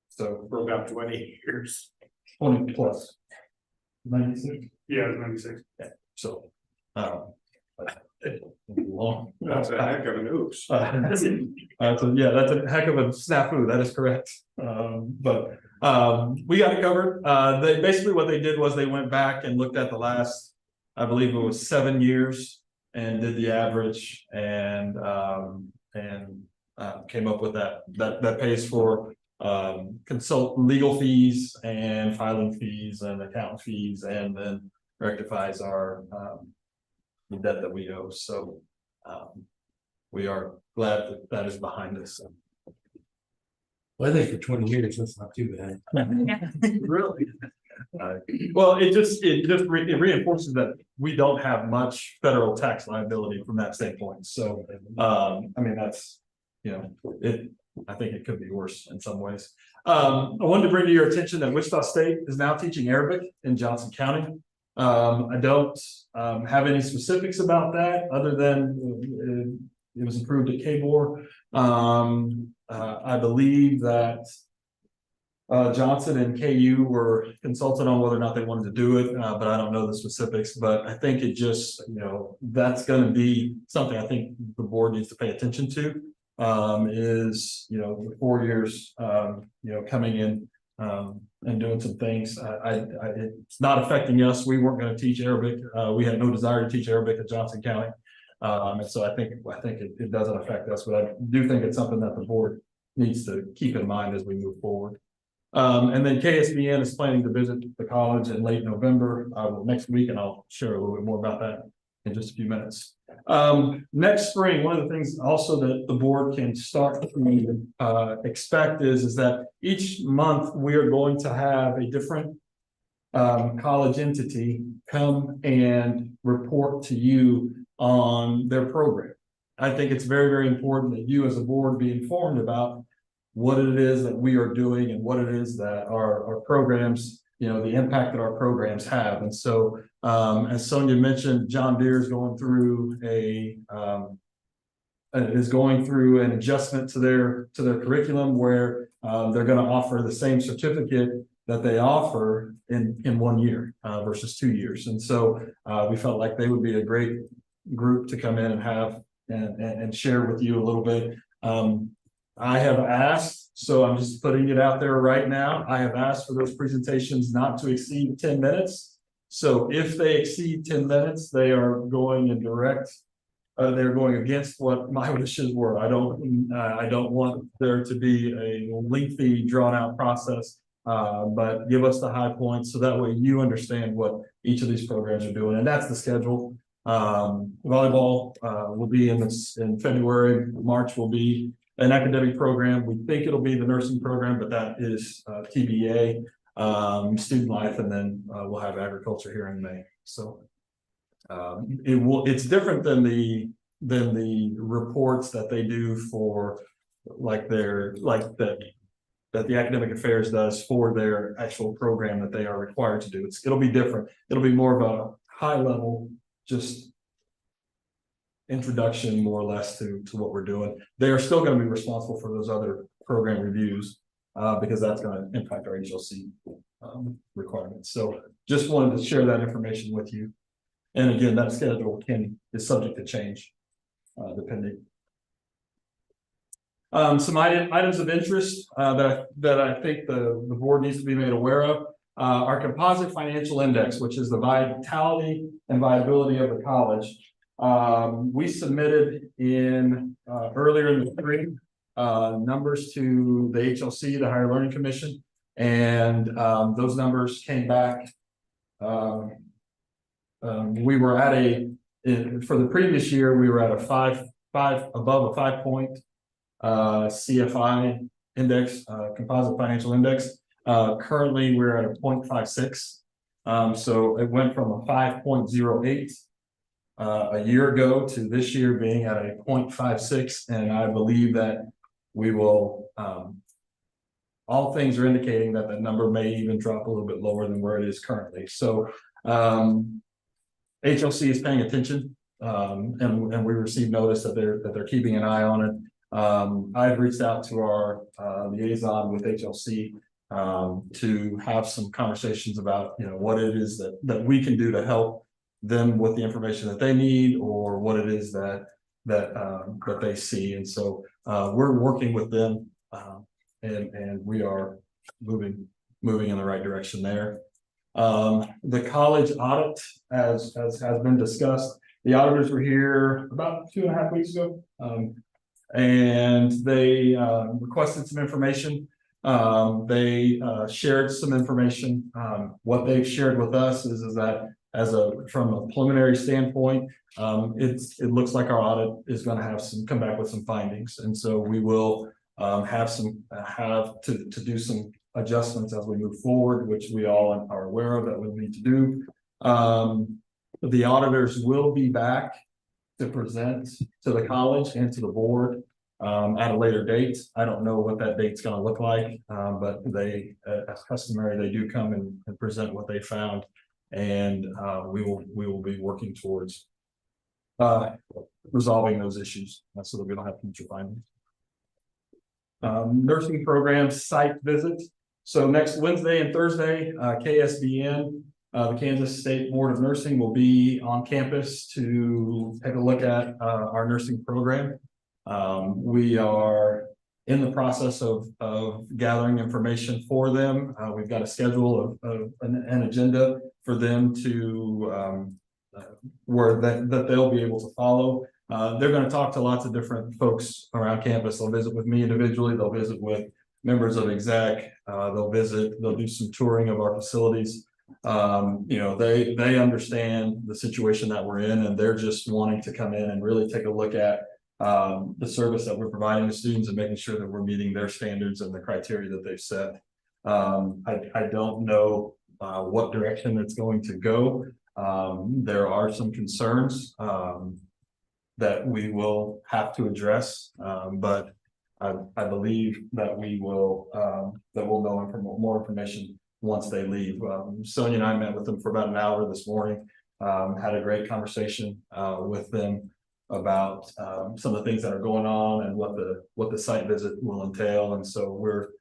So For about 20 years. 20 plus. 96. Yeah, it's 96. So long. That's a heck of an oops. That's a heck of a snafu. That is correct. But we got it covered. They basically what they did was they went back and looked at the last, I believe it was 7 years, and did the average and came up with that pays for legal fees and filing fees and account fees, and then rectifies our the debt that we owe. So we are glad that is behind us. Well, I think for 20 years, that's not too bad. Really? Well, it reinforces that we don't have much federal tax liability from that standpoint. So I mean, that's, you know, I think it could be worse in some ways. I wanted to bring to your attention that Wichita State is now teaching Arabic in Johnson County. I don't have any specifics about that other than it was approved at KBOR. I believe that Johnson and KU were consulted on whether or not they wanted to do it, but I don't know the specifics. But I think it just, you know, that's going to be something I think the board needs to pay attention to. Is, you know, 4 years, you know, coming in and doing some things. It's not affecting us. We weren't going to teach Arabic. We had no desire to teach Arabic at Johnson County. And so I think it doesn't affect us, but I do think it's something that the board needs to keep in mind as we move forward. And then KSBN is planning to visit the college in late November next week, and I'll share a little bit more about that in just a few minutes. Next spring, one of the things also that the board can start to expect is that each month we are going to have a different college entity come and report to you on their program. I think it's very, very important that you as a board be informed about what it is that we are doing and what it is that our programs, you know, the impact that our programs have. And so, as Sonia mentioned, John Deere is going through an adjustment to their curriculum where they're going to offer the same certificate that they offer in 1 year versus 2 years. And so we felt like they would be a great group to come in and have and share with you a little bit. I have asked, so I'm just putting it out there right now. I have asked for those presentations not to exceed 10 minutes. So if they exceed 10 minutes, they are going in direct they're going against what my wishes were. I don't want there to be a lengthy, drawn-out process. But give us the high points, so that way you understand what each of these programs are doing, and that's the schedule. Volleyball, will be in February. March will be an academic program. We think it'll be the nursing program, but that is, TBA, student life, and then, we'll have agriculture here in May. So, it's different than the reports that they do for that the academic affairs does for their actual program that they are required to do. It'll be different. It'll be more of a high level, just introduction more or less to what we're doing. They are still going to be responsible for those other program reviews, because that's going to impact our HLC requirements. So just wanted to share that information with you. And again, that schedule is subject to change, depending. Some items of interest that I think the board needs to be made aware of. Our composite financial index, which is the vitality and viability of the college. We submitted earlier in the spring numbers to the HLC, the Higher Learning Commission, and those numbers came back. We were for the previous year, we were at above a 5-point CFI index, composite financial index. Currently we're at a 0.56. So it went from a 5.08 a year ago to this year being at a 0.56, and I believe that we will, all things are indicating that the number may even drop a little bit lower than where it is currently. So HLC is paying attention, and we received notice that they're keeping an eye on it. I've reached out to our liaison with HLC to have some conversations about, what it is that we can do to help them with the information that they need, or what it is that they see. And so we're working with them, and we are moving in the right direction there. The college audit, as has been discussed, the auditors were here about 2.5 weeks ago. And they requested some information. They shared some information. What they've shared with us is that from a preliminary standpoint, it looks like our audit is going to come back with some findings, and so we will have to do some adjustments as we move forward, which we all are aware of that we need to do. The auditors will be back to present to the college and to the board at a later date. I don't know what that date's going to look like, but they, as customary, they do come and present what they found, and we will be working towards resolving those issues so that we don't have future findings. Nursing program site visits. So next Wednesday and Thursday, KSBN, the Kansas State Board of Nursing, will be on campus to take a look at our nursing program. We are in the process of gathering information for them. We've got a schedule of an agenda for them to that they'll be able to follow. They're going to talk to lots of different folks around campus. They'll visit with me individually. They'll visit with members of exec. They'll do some touring of our facilities. They understand the situation that we're in, and they're just wanting to come in and really take a look at the service that we're providing to students and making sure that we're meeting their standards and the criteria that they've set. I don't know what direction it's going to go. There are some concerns that we will have to address, but I believe that we'll know more information once they leave. Sonia and I met with them for about an hour this morning, had a great conversation with them about some of the things that are going on and what the site visit will entail. And so we're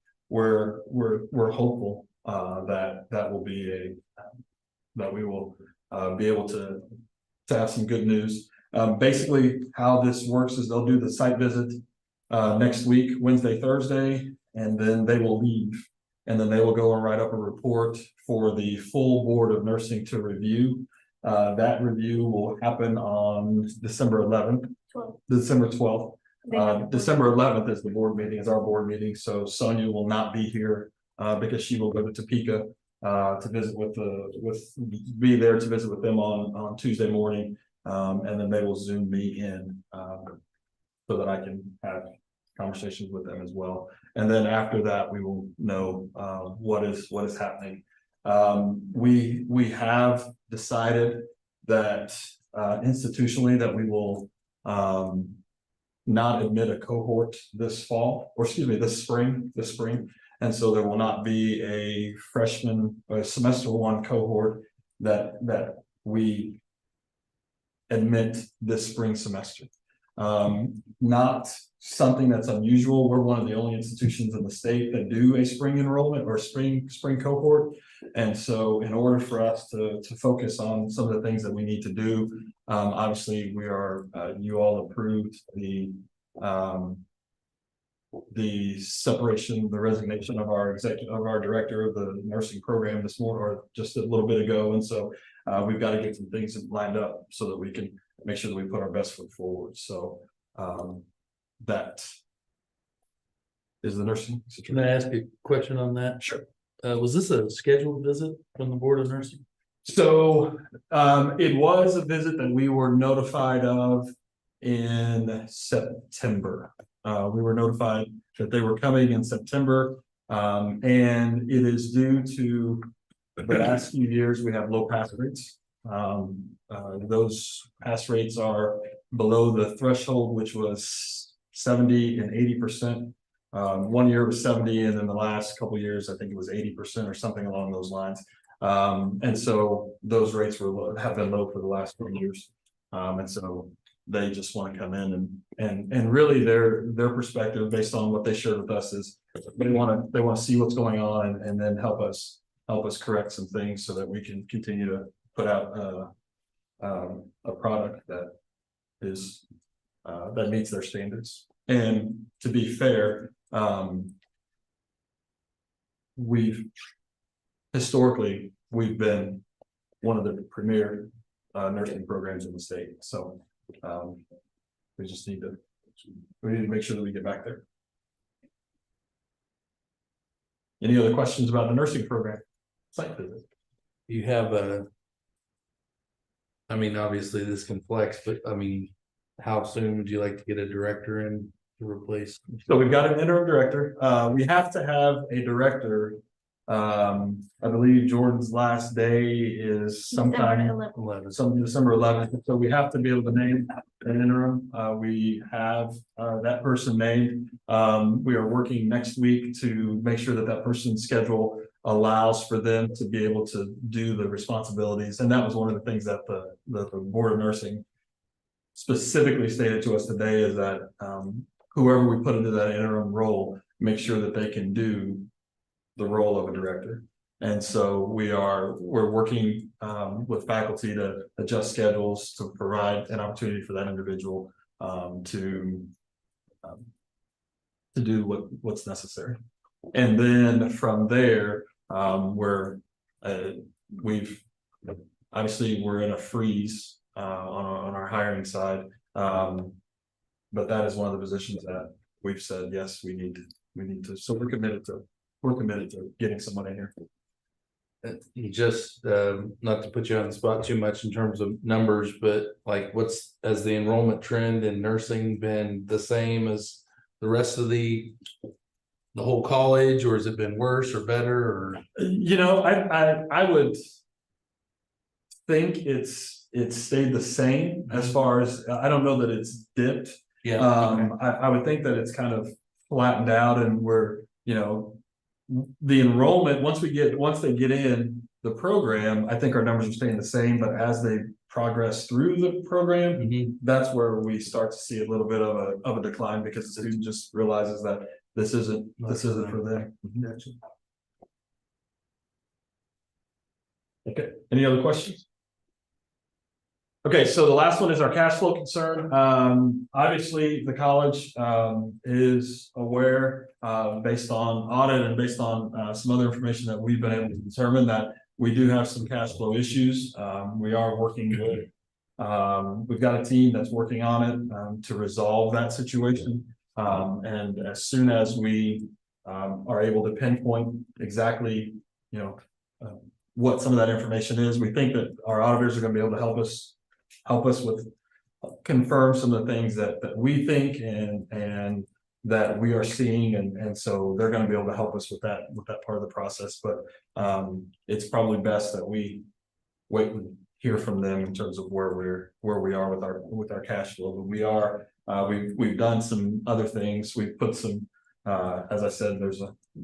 hopeful that will be that we will be able to have some good news. Basically, how this works is they'll do the site visit next week, Wednesday, Thursday, and then they will leave. And then they will go and write up a report for the full Board of Nursing to review. That review will happen on December 11th, 12. December 12th. They have a board- December 11th is the board meeting, is our board meeting, so Sonia will not be here, because she will go to Topeka. To visit be there to visit with them on Tuesday morning, and then they will Zoom me in, so that I can have conversations with them as well. And then after that, we will know, what is happening. We have decided that, institutionally, that we will, not admit a cohort this spring. And so there will not be a freshman or semester one cohort that we admit this spring semester. Not something that's unusual. We're one of the only institutions in the state that do a spring enrollment or spring cohort. And so in order for us to focus on some of the things that we need to do, obviously we are, you all approved the separation, the resignation of our director of the nursing program this morning, or just a little bit ago. And so we've got to get some things lined up so that we can make sure that we put our best foot forward. So that is the nursing Can situation. I ask a question on that? Sure. Was this a scheduled visit from the Board of Nursing? So it was a visit that we were notified of in September. We were notified that they were coming in September. And it is due to the last few years, we have low pass rates. Those pass rates are below the threshold, which was 70 and 80%. 1 year was 70, and then the last couple of years, I think it was 80% or something along those lines. And so those rates have been low for the last 4 years. And so they just want to come in and really their perspective based on what they shared with us is they want to see what's going on and then help us correct some things so that we can continue to put out a product that is that meets their standards. And to be fair, historically we've been one of the premier nursing programs in the state. So we just need to make sure that we get back there. Any other questions about the nursing program? Site visit. You have I mean, obviously this can flex, but I mean, how soon would you like to get a director in to replace? So we've got an interim director. We have to have a director. I believe Jordan's last day is sometime December 11th. So we have to be able to name an interim. We have that person named. We are working next week to make sure that person's schedule allows for them to be able to do the responsibilities. And that was one of the things that the Board of Nursing specifically stated to us today is that whoever we put into that interim role, make sure that they can do the role of a director. And so we're working with faculty to adjust schedules to provide an opportunity for that individual to do what's necessary. And then from there, we're in a freeze on our hiring side. But that is one of the positions that we've said, yes, we need to, so we're committed to getting someone in here. Just not to put you on the spot too much in terms of numbers, but like has the enrollment trend in nursing been the same as the rest of the whole college, or has it been worse or better? Or I would think it's stayed the same as far as, I don't know that it's dipped. Yeah. I would think that it's kind of flattened out, and we're, the enrollment, once they get in the program, I think our numbers are staying the same, but as they progress through the program, that's where we start to see a little bit of a decline, because the student just realizes that this isn't for them. Okay, any other questions? Okay, so the last one is our cash flow concern. Obviously, the college is aware, based on audit and based on some other information that we've been able to determine, that we do have some cash flow issues. We are working with, we've got a team that's working on it, to resolve that situation. And as soon as we, are able to pinpoint exactly, you know, what some of that information is, we think that our auditors are gonna be able to help us with confirm some of the things that we think and that we are seeing, and so they're gonna be able to help us with that part of the process, but it's probably best that we wait and hear from them in terms of where we are with our cash flow. But we are, we've done some other things. We've put some, as I said,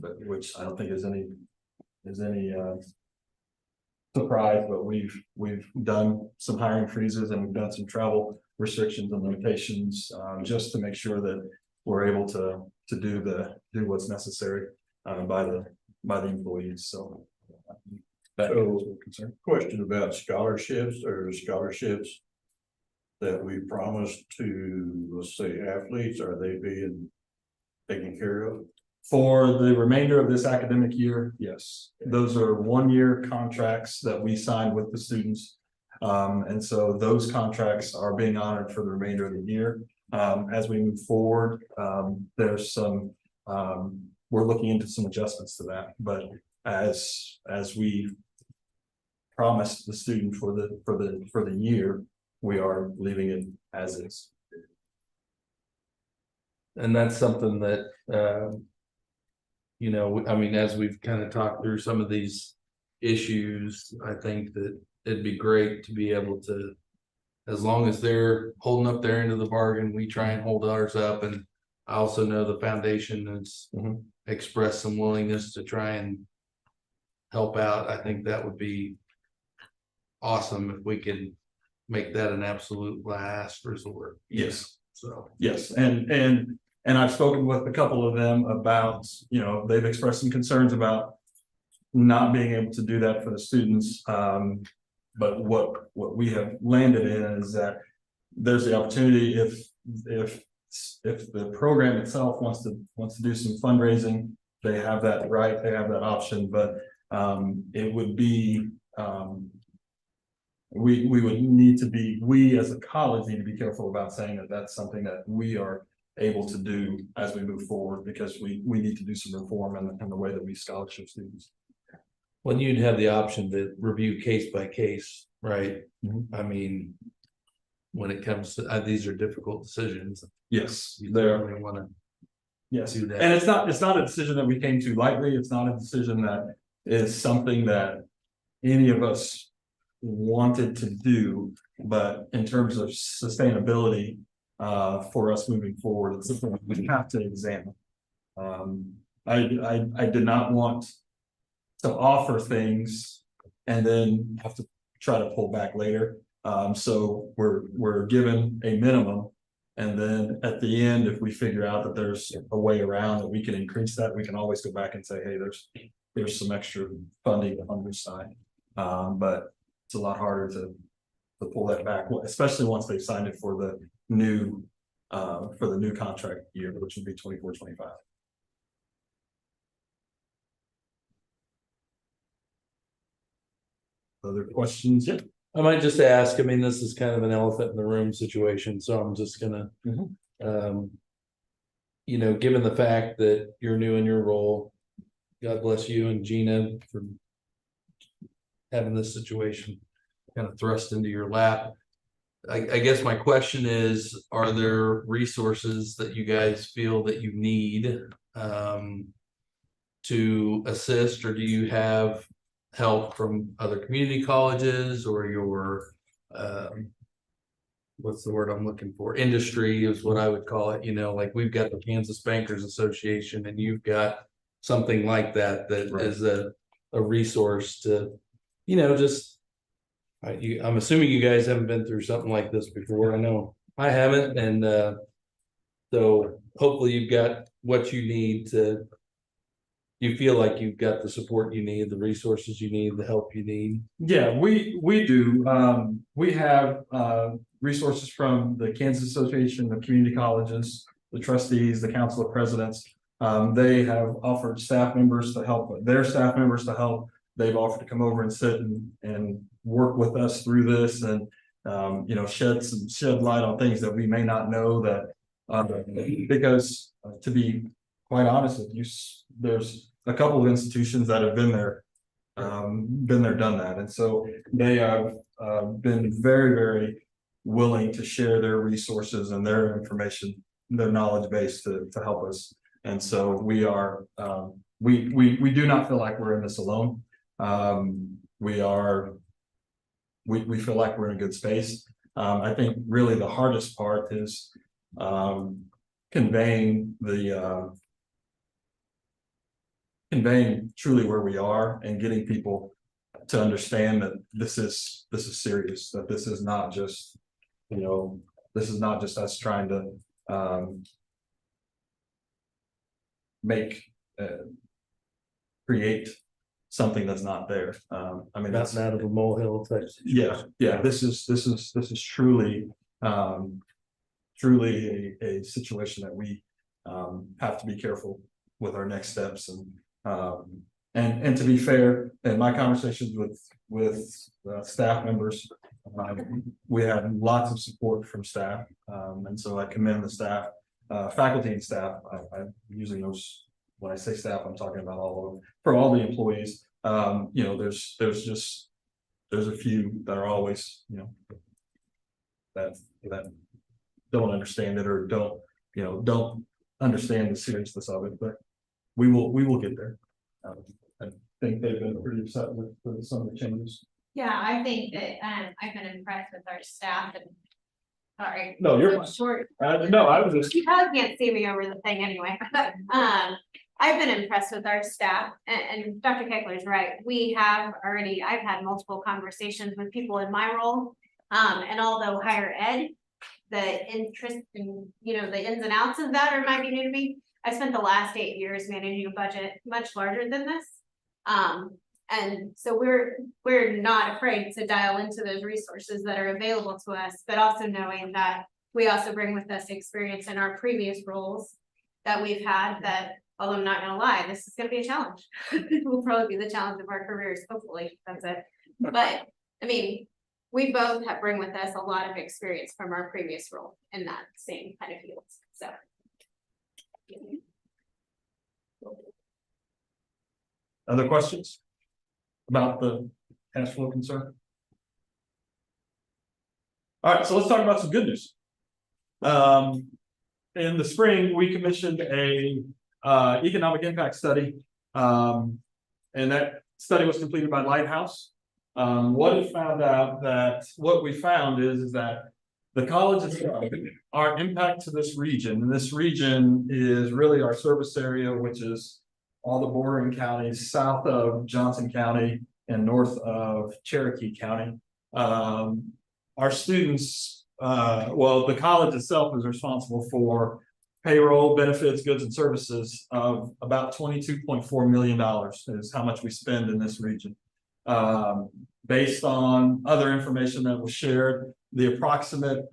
which I don't think is any surprise, but we've done some hiring freezes and we've done some travel restrictions and limitations, just to make sure that we're able to do what's necessary by the employees. So that is what we're concerned. Question about scholarships that we promised to, let's say, athletes, are they being taken care of? For the remainder of this academic year, yes, those are 1-year contracts that we signed with the students. And so those contracts are being honored for the remainder of the year. As we move forward, there's some, we're looking into some adjustments to that, but as we promised the student for the year, we are leaving it as is. And that's something that, you know, I mean, as we've kind of talked through some of these issues, I think that it'd be great to be able to, as long as they're holding up their end of the bargain, we try and hold ours up. And I also know the foundation has expressed some willingness to try and help out. I think that would be awesome if we could make that an absolute last resort. Yes. So, yes, and I've spoken with a couple of them about, you know, they've expressed some concerns about not being able to do that for the students. But what we have landed in is that there's the opportunity if the program itself wants to do some fundraising, they have that right, they have that option, but it would be we would need to be, we as a college need to be careful about saying that that's something that we are able to do as we move forward, because we need to do some reform in the way that we scholarship students. when you'd have the option to review case by case, right? I mean, when it comes to, these are difficult decisions. Yes, You they're, certainly want to yes, do that. and it's not a decision that we came to lightly. It's not a decision that is something that any of us wanted to do, but in terms of sustainability for us moving forward, it's something we have to examine. I did not want to offer things and then have to try to pull back later. So we're given a minimum, and then at the end, if we figure out that there's a way around that we can increase that, we can always go back and say, hey, there's some extra funding on this side. But it's a lot harder to pull that back, especially once they've signed it for the new contract year, which would be 24-25. Other questions? Yeah. I might just ask, I mean, this is kind of an elephant in the room situation, so I'm just gonna, you know, given the fact that you're new in your role, God bless you and Gina for having this situation kind of thrust into your lap. I guess my question is, are there resources that you guys feel that you need to assist, or do you have help from other community colleges, or your what's the word I'm looking for, industry is what I would call it, you know, like we've got the Kansas Bankers Association and you've got something like that is a resource to, you know, just I'm assuming you guys haven't been through something like this before. I know I haven't, and so hopefully you've got what you need to, you feel like you've got the support you need, the resources you need, the help you need. Yeah, we do. We have resources from the Kansas Association of Community Colleges, the trustees, the Council of Presidents. They have offered staff members to help, their staff members to help they've offered to come over and sit and work with us through this and, you know, shed light on things that we may not know that, because to be quite honest with you, there's a couple of institutions that have been there, done that. And so they have, been very, very willing to share their resources and their information, their knowledge base to help us. And so we are, we do not feel like we're in this alone. We feel like we're in a good space. I think really the hardest part is conveying truly where we are and getting people to understand that this is serious, that this is not just, you know, this is not just us trying to create something that's not there. I mean, that's Out of a molehill type. yeah, this is truly a situation that we have to be careful with our next steps. And to be fair, in my conversations with staff members, we had lots of support from staff, and so I commend the staff, faculty and staff. I'm using those when I say staff. I'm talking about all of them. For all the employees, you know, there's a few that are always, you know, that don't understand it or don't understand the seriousness of it, but we will get there. I think they've been pretty upset with some of the changes. Yeah, I think that, I've been impressed with our staff and. Sorry. No, you're fine. Short. No, I was just. You probably can't see me over the thing anyway, but, I've been impressed with our staff and Dr. Kegler's right. I've had multiple conversations with people in my role. And although higher ed, the interest in, you know, the ins and outs of that might be new to me. I spent the last 8 years managing a budget much larger than this. And so we're not afraid to dial into those resources that are available to us, but also knowing that we also bring with us experience in our previous roles that we've had that, although I'm not gonna lie, this is gonna be a challenge. It will probably be the challenge of our careers, hopefully, that's it. But, I mean, we both bring with us a lot of experience from our previous role in that same kind of field, so. Other questions about the cash flow concern? All right, so let's talk about some good news. In the spring, we commissioned a economic impact study, and that study was completed by Lighthouse. What we found is that the colleges, our impact to this region, and this region is really our service area, which is all the bordering counties south of Johnson County and north of Cherokee County. Our students, well, the college itself is responsible for payroll, benefits, goods and services of about $22.4 million is how much we spend in this region. Based on other information that was shared, the approximate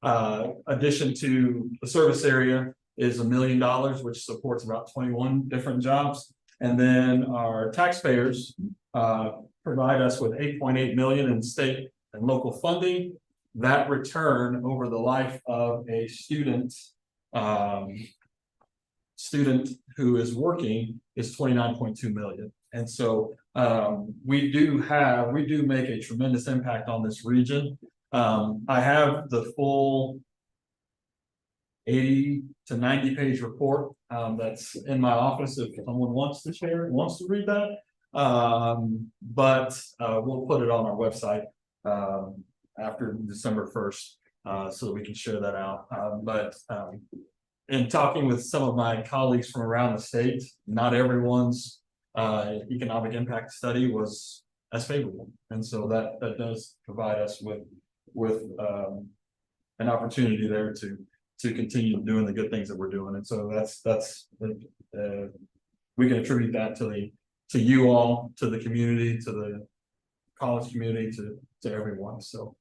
addition to the service area is $1 million, which supports about 21 different jobs. And then our taxpayers provide us with $8.8 million in state and local funding. That return over the life of a student who is working is $29.2 million. And so we do make a tremendous impact on this region. I have the full 80 to 90 page report that's in my office if someone wants to read that. But we'll put it on our website after December 1st so that we can share that out. But in talking with some of my colleagues from around the state, not everyone's economic impact study was as favorable. And so that does provide us with an opportunity there to continue doing the good things that we're doing. And so that's we can attribute that to you all, to the community, to the college community, to everyone. So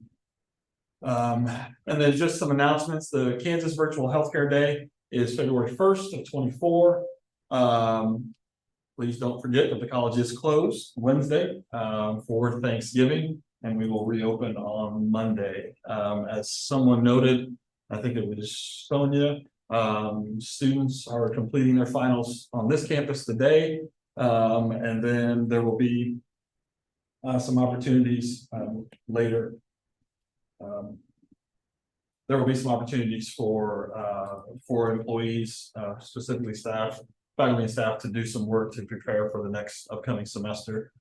and then just some announcements. The Kansas Virtual Healthcare Day is February 1st of 24. please don't forget that the college is closed Wednesday, for Thanksgiving. And we will reopen on Monday. As someone noted, I think it was Sonia, students are completing their finals on this campus today. And then there will be some opportunities later. There will be some opportunities for employees, specifically staff, faculty and staff, to do some work to prepare for the next upcoming semester.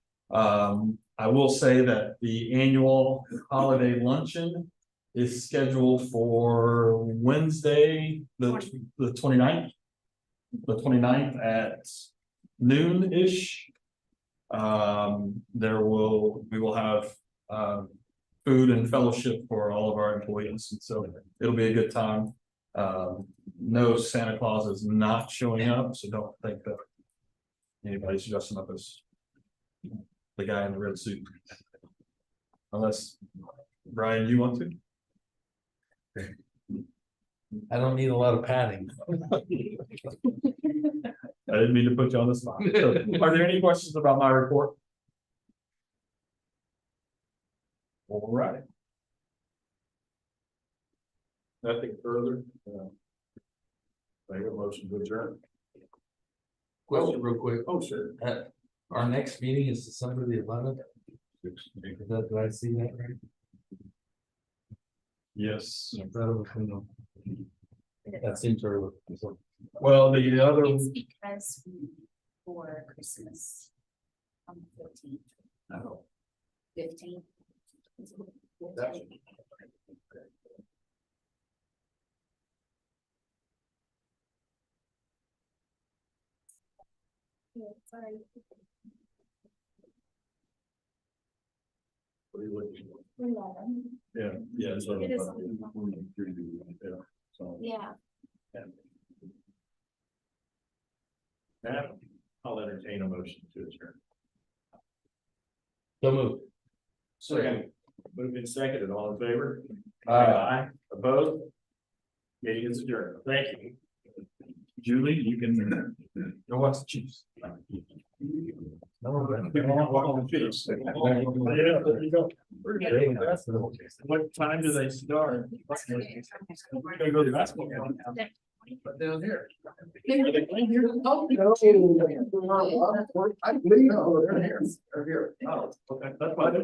I will say that the annual holiday luncheon is scheduled for Wednesday, the 29th. The 29th at noon-ish. We will have food and fellowship for all of our employees, and so it'll be a good time. No, Santa Claus is not showing up, so don't think that anybody's dressing up as the guy in the red suit. Unless, Brian, you want to? I don't need a lot of padding. I didn't mean to put you on the spot. So, are there any questions about my report? All right. Nothing further. Make a motion to adjourn. Question real quick. Oh, sure. Our next meeting is December the 11th. Did I see that right? Yes. That seems early. Well, the other, It's because for Christmas. On the 15th. 15th. Yeah, sorry. yeah. So, It is. so, Yeah. Now, I'll entertain a motion to adjourn. So moved. Second, moved and seconded, all in favor? Aye. Opposed? Meeting is adjourned. Thank you. Julie, you can go watch the Chiefs. No, Yeah, there you go. What time do they start? We're gonna go to the basketball game now. But down here. Are they playing here? Oh, no. I believe, they're here. They're here. Oh, okay, that's fine.